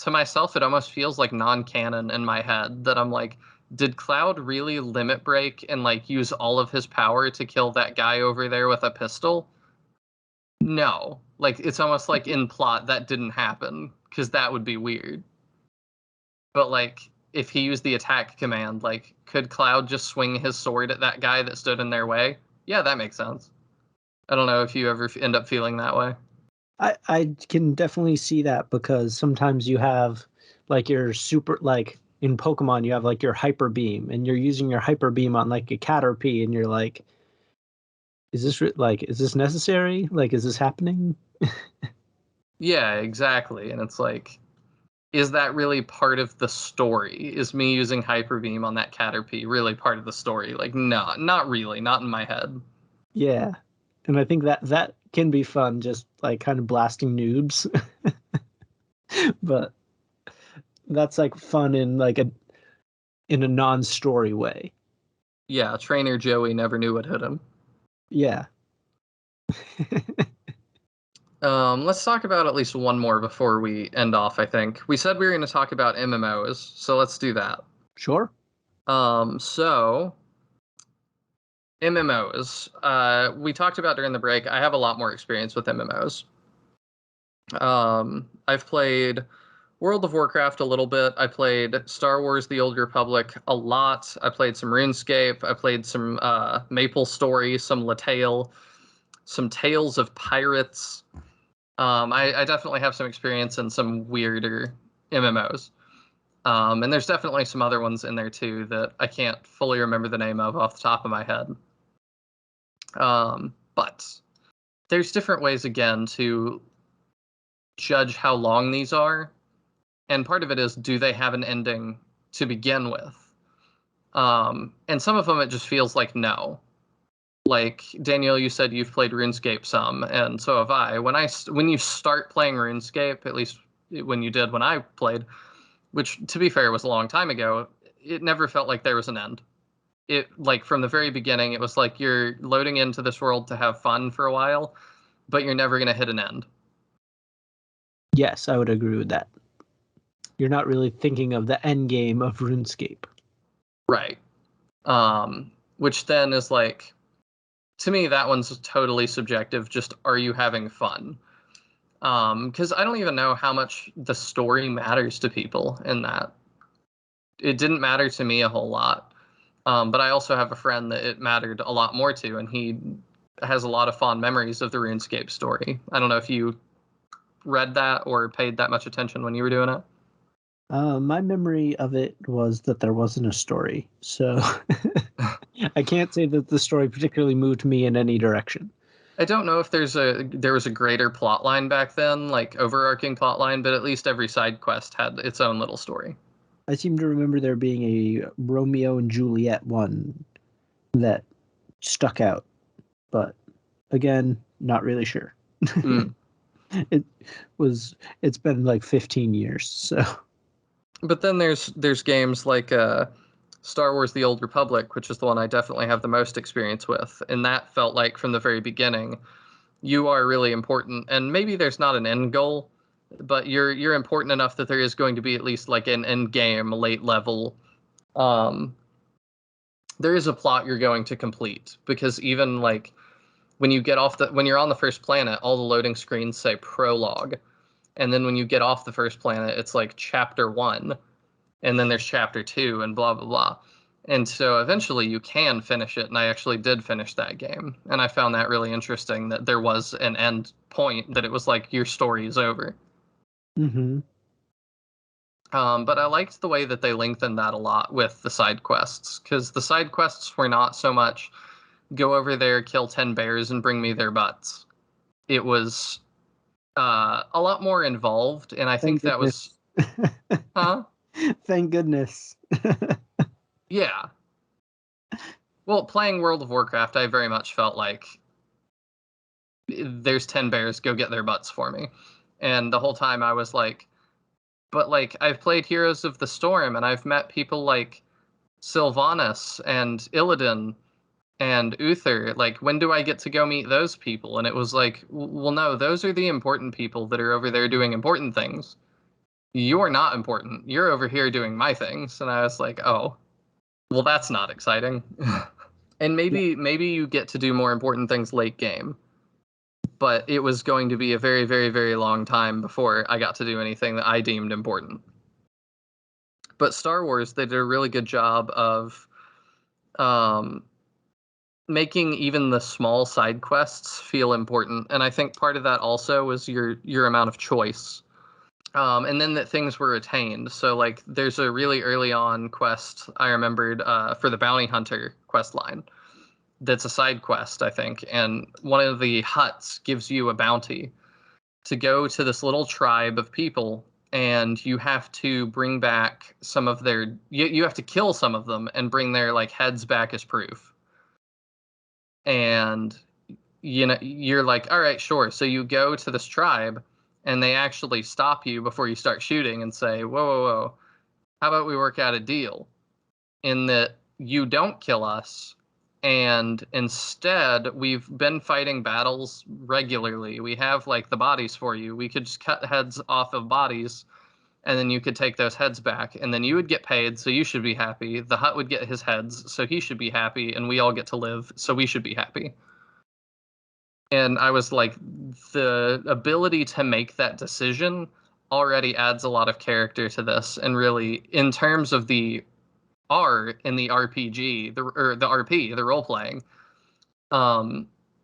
myself it almost feels like non-canon in my head that I'm like, did Cloud really limit break and like use all of his power to kill that guy over there with a pistol? No. Like, it's almost like in plot that didn't happen, because that would be weird. But like, if he used the attack command, like, could Cloud just swing his sword at that guy that stood in their way? Yeah, that makes sense. I don't know if you ever end up feeling that way. I can definitely see that, because sometimes you have like your super, like in Pokemon you have like your hyper beam, and you're using your hyper beam on like a Caterpie, and you're like, is this is this necessary? Like, is this happening? Yeah, exactly. And it's like, is that really part of the story? Is me using Hyper Beam on that Caterpie really part of the story? Like, no, not really, not in my head. Yeah, and I think that can be fun, just like kind of blasting noobs. But that's like fun in like a non-story way. Yeah, Trainer Joey never knew what hit him. Yeah. Let's talk about at least one more before we end off, I think. We said we were going to talk about MMOs, so let's do that. Sure. So MMOs. We talked about during the break. I have a lot more experience with MMOs. I've played World of Warcraft a little bit. I played Star Wars: The Old Republic a lot. I played some RuneScape. I played some Maple Story, some Latale, some Tales of Pirates. I definitely have some experience in some weirder MMOs. And there's definitely some other ones in there too that I can't fully remember the name of off the top of my head. But there's different ways, again, to judge how long these are. And part of it is, do they have an ending to begin with? And some of them, it just feels like no. Like, Danielle, you said you've played RuneScape some, and so have I. When you start playing RuneScape, at least when you did when I played, which, to be fair, was a long time ago, it never felt like there was an end. It, like, from the very beginning, it was like you're loading into this world to have fun for a while, but you're never going to hit an end. Yes, I would agree with that. You're not really thinking of the end game of RuneScape. Right. Which then is like, to me, that one's totally subjective. Just, are you having fun? Because I don't even know how much the story matters to people in that. It didn't matter to me a whole lot. But I also have a friend that it mattered a lot more to, and he has a lot of fond memories of the RuneScape story. I don't know if you read that or paid that much attention when you were doing it. My memory of it was that there wasn't a story, so I can't say that the story particularly moved me in any direction. I don't know if there was a greater plot line back then, like overarching plot line, but at least every side quest had its own little story. I seem to remember there being a Romeo and Juliet one that stuck out, but again, not really sure. Mm. It's been like 15 years, so. But then there's games like Star Wars: The Old Republic, which is the one I definitely have the most experience with, and that felt like from the very beginning, you are really important, and maybe there's not an end goal, but you're important enough that there is going to be at least like an end game, late level. There is a plot you're going to complete, because even like when you're on the first planet, all the loading screens say prologue. And then when you get off the first planet, it's like chapter 1, and then there's chapter 2, and blah, blah, blah. And so eventually you can finish it, and I actually did finish that game. And I found that really interesting, that there was an end point, that it was like, your story is over. Mm-hmm. But I liked the way that they lengthened that a lot with the side quests, because the side quests were not so much go over there, kill 10 bears, and bring me their butts. It was a lot more involved, and I think that was... Huh? Thank goodness. Yeah. Well, playing World of Warcraft, I very much felt like there's 10 bears, go get their butts for me. And the whole time I was like, but like, I've played Heroes of the Storm, and I've met people like Sylvanas and Illidan and Uther, like, when do I get to go meet those people? And it was like, well, no, those are the important people that are over there doing important things. You're not important. You're over here doing my things. And I was like, oh, well, that's not exciting. And maybe you get to do more important things late game. But it was going to be a very, very, very long time before I got to do anything that I deemed important. But Star Wars, they did a really good job of making even the small side quests feel important. And I think part of that also was your amount of choice. And then that things were retained. So, like, there's a really early on quest I remembered for the Bounty Hunter quest line. That's a side quest, I think. And one of the huts gives you a bounty to go to this little tribe of people, and you have to bring back some of their... You have to kill some of them and bring their, like, heads back as proof. And, you know, you're like, all right, sure. So you go to this tribe, and they actually stop you before you start shooting and say, whoa, whoa, whoa, how about we work out a deal in that you don't kill us, and instead we've been fighting battles regularly. We have, like, the bodies for you. We could just cut heads off of bodies, and then you could take those heads back, and then you would get paid, so you should be happy. The Hutt would get his heads, so he should be happy, and we all get to live, so we should be happy. And I was like, the ability to make that decision already adds a lot of character to this, and really, in terms of the R in the RPG, the RP, the role playing,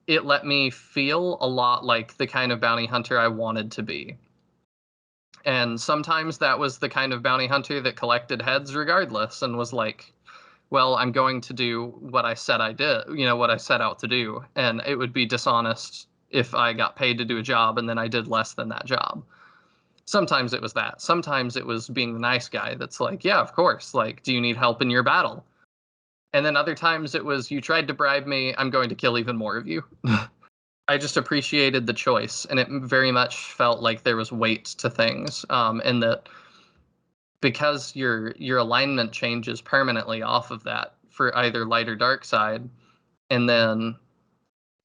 it let me feel a lot like the kind of bounty hunter I wanted to be. And sometimes that was the kind of bounty hunter that collected heads regardless and was like, well, I'm going to do what I said I did, you know, what I set out to do. And it would be dishonest if I got paid to do a job and then I did less than that job. Sometimes it was that. Sometimes it was being the nice guy that's like, yeah, of course. Like, do you need help in your battle? And then other times it was, you tried to bribe me, I'm going to kill even more of you. I just appreciated the choice, and it very much felt like there was weight to things, and that because your alignment changes permanently off of that for either light or dark side, and then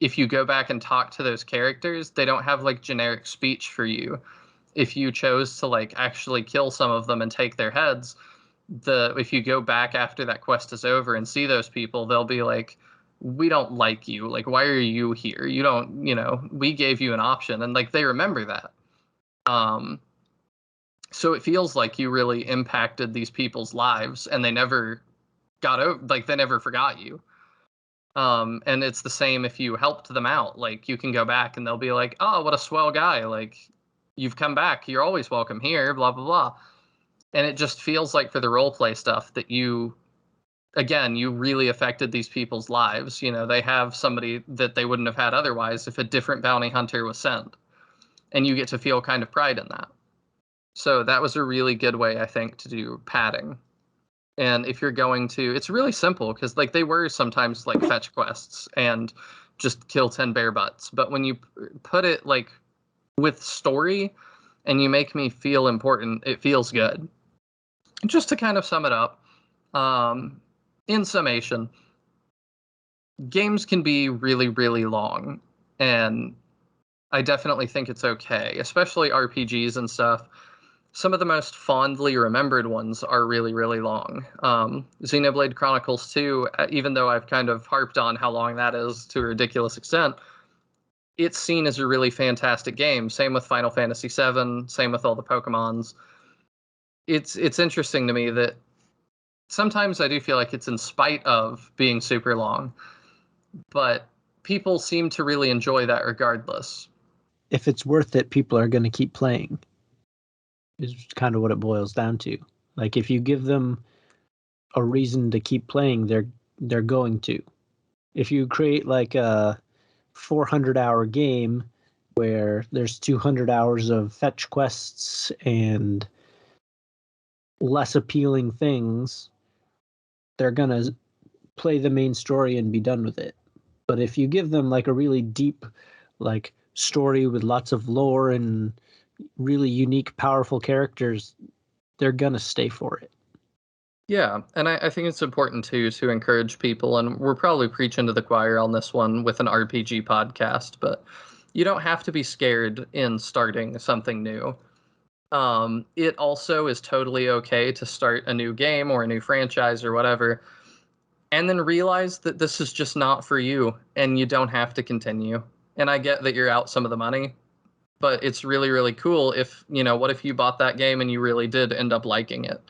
if you go back and talk to those characters, they don't have, like, generic speech for you. If you chose to, like, actually kill some of them and take their heads, if you go back after that quest is over and see those people, they'll be like, we don't like you. Like, why are you here? You don't, you know, we gave you an option. And, like, they remember that. So it feels like you really impacted these people's lives, and they never got over, like, they never forgot you. And it's the same if you helped them out. Like, you can go back and they'll be like, oh, what a swell guy. Like, you've come back. You're always welcome here, blah, blah, blah. And it just feels like for the roleplay stuff that you really affected these people's lives. You know, they have somebody that they wouldn't have had otherwise if a different bounty hunter was sent. And you get to feel kind of pride in that. So that was a really good way, I think, to do padding. And if you're going to, it's really simple, because, like, they were sometimes, like, fetch quests and just kill 10 bear butts. But when you put it, like, with story and you make me feel important, it feels good. Just to kind of sum it up, in summation, games can be really, really long, and I definitely think it's okay, especially RPGs and stuff. Some of the most fondly remembered ones are really, really long. Xenoblade Chronicles 2, even though I've kind of harped on how long that is to a ridiculous extent, it's seen as a really fantastic game. Same with Final Fantasy VII, same with all the Pokemons. It's interesting to me that sometimes I do feel like it's in spite of being super long, but people seem to really enjoy that regardless. If it's worth it, people are going to keep playing, is kind of what it boils down to. Like, if you give them a reason to keep playing, they're going to. If you create, like, a 400-hour game where there's 200 hours of fetch quests and less appealing things, they're gonna play the main story and be done with it. But if you give them, like, a really deep, like, story with lots of lore and really unique, powerful characters, they're gonna stay for it. Yeah, and I think it's important too to encourage people, and we're probably preaching to the choir on this one with an RPG podcast, but you don't have to be scared in starting something new. It also is totally okay to start a new game or a new franchise or whatever, and then realize that this is just not for you, and you don't have to continue. And I get that you're out some of the money, but it's really, really cool if, what if you bought that game and you really did end up liking it?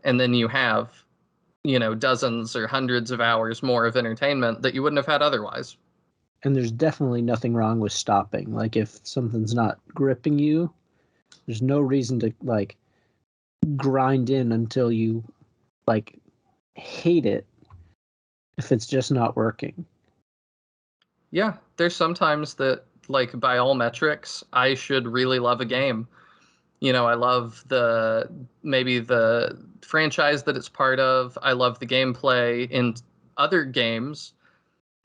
And then you have, dozens or hundreds of hours more of entertainment that you wouldn't have had otherwise. And there's definitely nothing wrong with stopping. Like, if something's not gripping you, there's no reason to, like, grind in until you, like, hate it if it's just not working. Yeah, there's sometimes that, like, by all metrics, I should really love a game. I love maybe the franchise that it's part of. I love the gameplay in other games.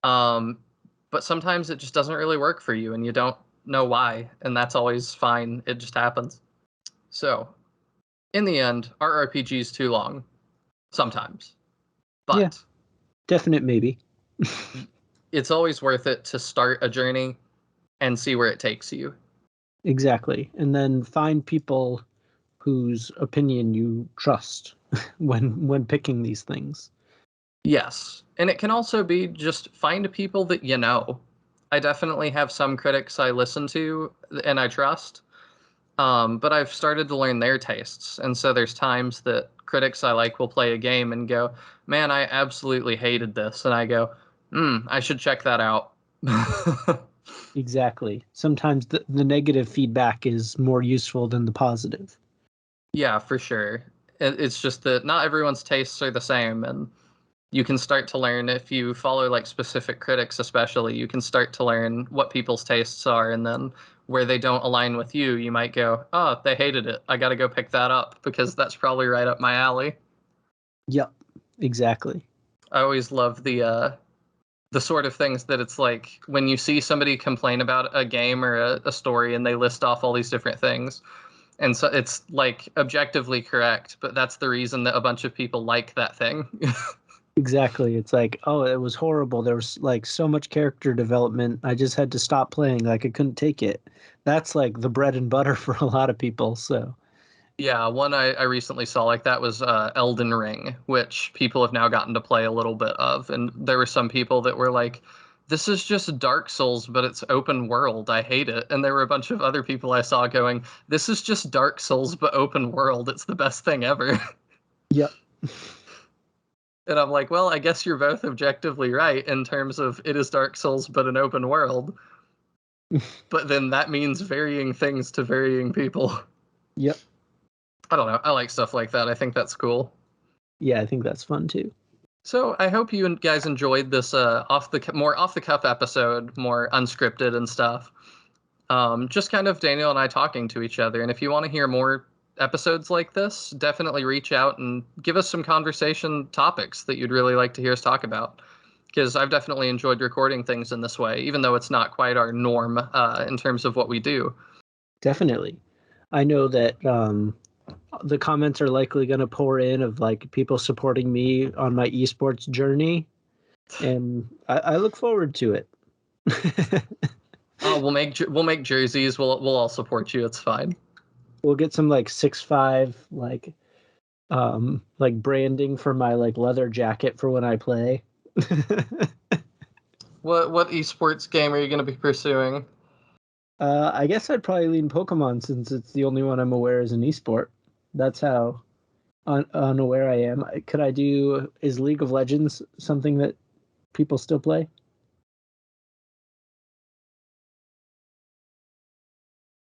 But sometimes it just doesn't really work for you and you don't know why. And that's always fine. It just happens. So in the end, are RPGs too long? Sometimes. But yeah, definite maybe. It's always worth it to start a journey and see where it takes you. Exactly. And then find people whose opinion you trust when picking these things. Yes. And it can also be just find people that you know. I definitely have some critics I listen to and I trust. But I've started to learn their tastes. And so there's times that critics I like will play a game and go, man, I absolutely hated this. And I go, I should check that out. Exactly. Sometimes the negative feedback is more useful than the positive. Yeah, for sure. It's just that not everyone's tastes are the same. And you can start to learn if you follow like specific critics, especially, you can start to learn what people's tastes are. And then where they don't align with you, you might go, oh, they hated it. I got to go pick that up because that's probably right up my alley. Yep, exactly. I always love the sort of things that it's like when you see somebody complain about a game or a story and they list off all these different things. And so it's like objectively correct, but that's the reason that a bunch of people like that thing. Exactly. It's like, oh, it was horrible. There was like so much character development. I just had to stop playing. Like I couldn't take it. That's like the bread and butter for a lot of people. So Yeah, one I recently saw like that was Elden Ring, which people have now gotten to play a little bit of. And there were some people that were like, this is just Dark Souls, but it's open world. I hate it. And there were a bunch of other people I saw going, this is just Dark Souls, but open world. It's the best thing ever. yep. And I'm like, well, I guess you're both objectively right in terms of it is Dark Souls, but an open world. But then that means varying things to varying people. Yep. I don't know. I like stuff like that. I think that's cool. Yeah, I think that's fun too. So I hope you guys enjoyed this more off the cuff episode, more unscripted and stuff. Just kind of Daniel and I talking to each other. And if you want to hear more episodes like this, definitely reach out and give us some conversation topics that you'd really like to hear us talk about. Because I've definitely enjoyed recording things in this way, even though it's not quite our norm in terms of what we do. Definitely. I know that the comments are likely going to pour in of like people supporting me on my esports journey. And I look forward to it. Oh, we'll make jerseys. We'll all support you. It's fine. We'll get some like 6'5" like branding for my like leather jacket for when I play. What esports game are you going to be pursuing? I guess I'd probably lean Pokemon since it's the only one I'm aware is an esport. That's how unaware I am. Is League of Legends something that people still play?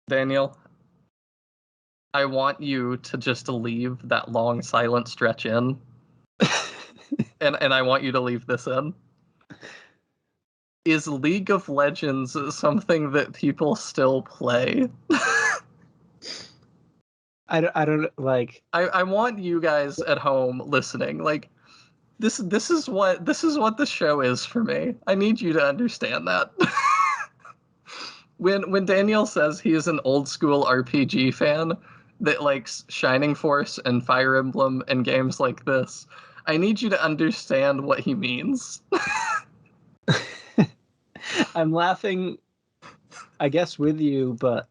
Daniel, I want you to just leave that long silent stretch in. and I want you to leave this in. Is League of Legends something that people still play? I don't like. I want you guys at home listening. Like this is what the show is for me. I need you to understand that. When Daniel says he is an old school RPG fan, that likes Shining Force and Fire Emblem and games like this, I need you to understand what he means. I'm laughing, I guess, with you, but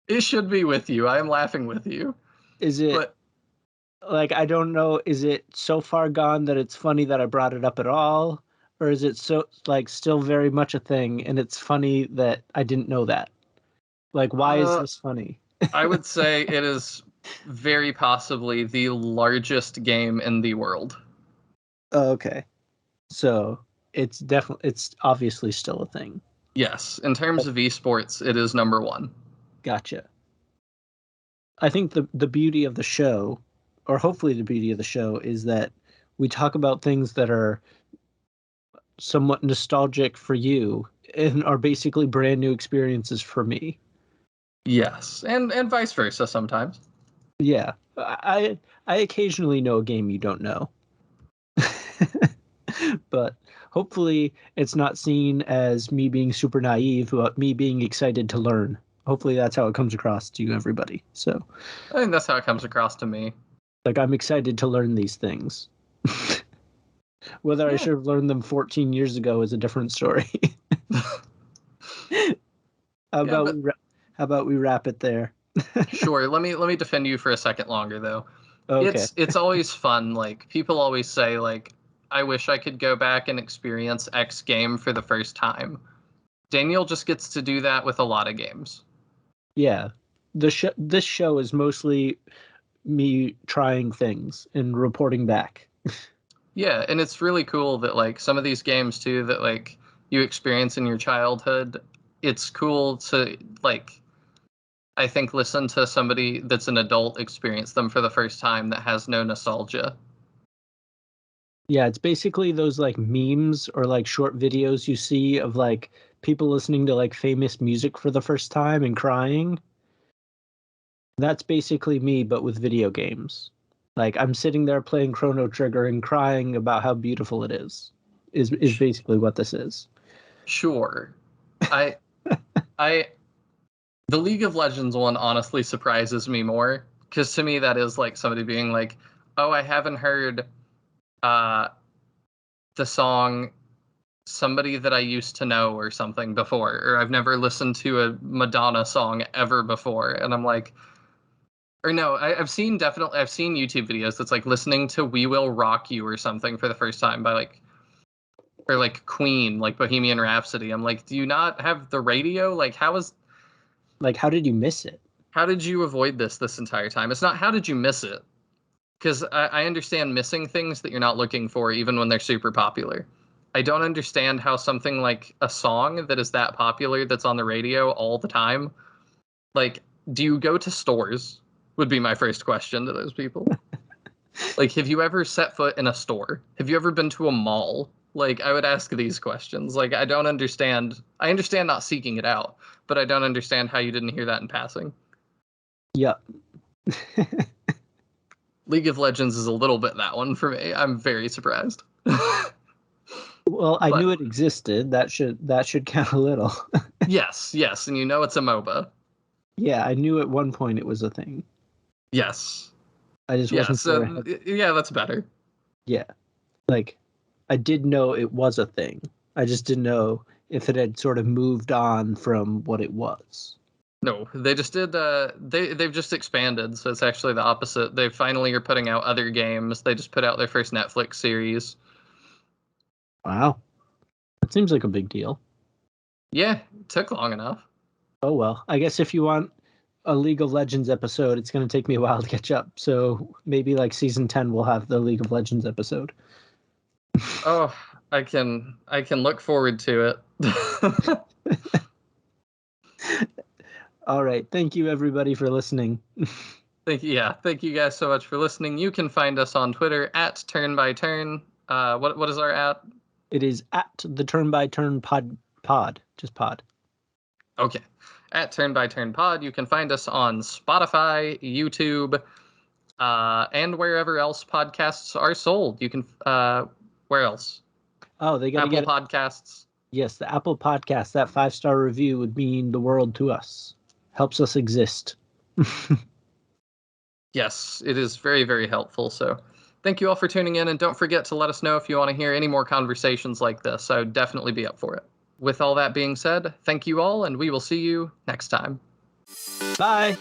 It should be with you. I am laughing with you. is it But like, I don't know, is it so far gone that it's funny that I brought it up at all? Or is it so, like, still very much a thing and it's funny that I didn't know that? Like, why is this funny? I would say it is very possibly the largest game in the world. Oh, okay. So it's obviously still a thing. Yes, in terms of esports, it is number one. Gotcha. I think the beauty of the show, or hopefully the beauty of the show, is that we talk about things that are somewhat nostalgic for you and are basically brand new experiences for me. Yes, and vice versa sometimes. Yeah. I occasionally know a game you don't know. But hopefully it's not seen as me being super naive, but me being excited to learn. Hopefully that's how it comes across to you, everybody. So I think that's how it comes across to me. like, I'm excited to learn these things. Whether I should have learned them 14 years ago is a different story. How about we wrap it there? Sure, let me defend you for a second longer though. Okay. It's always fun. Like, people always say, like, I wish I could go back and experience X game for the first time. Daniel just gets to do that with a lot of games. Yeah. This show is mostly me trying things and reporting back. Yeah, and it's really cool that, like, some of these games too that, like, you experience in your childhood, it's cool to, like, I think, listen to somebody that's an adult experience them for the first time that has no nostalgia. Yeah, it's basically those like memes or like short videos you see of like people listening to like famous music for the first time and crying. That's basically me, but with video games. Like, I'm sitting there playing Chrono Trigger and crying about how beautiful it is basically what this is. Sure. I the League of Legends one honestly surprises me more, because to me that is like somebody being like, "Oh, I haven't heard the song Somebody That I Used to Know" or something before, or "I've never listened to a Madonna song ever before." And I'm like, or no, I've seen YouTube videos that's like listening to "We Will Rock You" or something for the first time by like, or like Queen, like Bohemian Rhapsody. I'm like, do you not have the radio? Like, How did you miss it? how did you avoid this entire time? It's not how did you miss it? Because I understand missing things that you're not looking for, even when they're super popular. I don't understand how something like a song that is that popular that's on the radio all the time, like, do you go to stores? Would be my first question to those people. Like, have you ever set foot in a store? Have you ever been to a mall? Like, I would ask these questions. Like, I don't understand. I understand not seeking it out, but I don't understand how you didn't hear that in passing. Yep. League of Legends is a little bit that one for me. I'm very surprised. Well, I But- knew it existed. That should count a little. Yes, and you know it's a MOBA. Yeah, I knew at one point it was a thing. Yes. I just Yeah, wasn't so, sure. yeah, that's better. Yeah. Like, I did know it was a thing. I just didn't know if it had sort of moved on from what it was. No, they just did, they've just expanded, so it's actually the opposite. They finally are putting out other games. They just put out their first Netflix series. Wow. That seems like a big deal. Yeah, it took long enough. Oh, well. I guess if you want a League of Legends episode, it's going to take me a while to catch up. So maybe like season 10 we'll have the League of Legends episode. Oh, I can look forward to it. All right. Thank you, everybody, for listening. Thank you guys so much for listening. You can find us on Twitter at Turn by Turn. What is our at? It is at the Turn by Turn pod. Just pod. Okay. At Turn by Turn Pod. You can find us on Spotify, YouTube, and wherever else podcasts are sold. You can, where else? Oh, they got to Apple get Podcasts. Yes, the Apple Podcast. That 5-star review would mean the world to us. Helps us exist. Yes, it is very, very helpful. So thank you all for tuning in, and don't forget to let us know if you want to hear any more conversations like this. I would definitely be up for it. With all that being said, thank you all, and we will see you next time. Bye.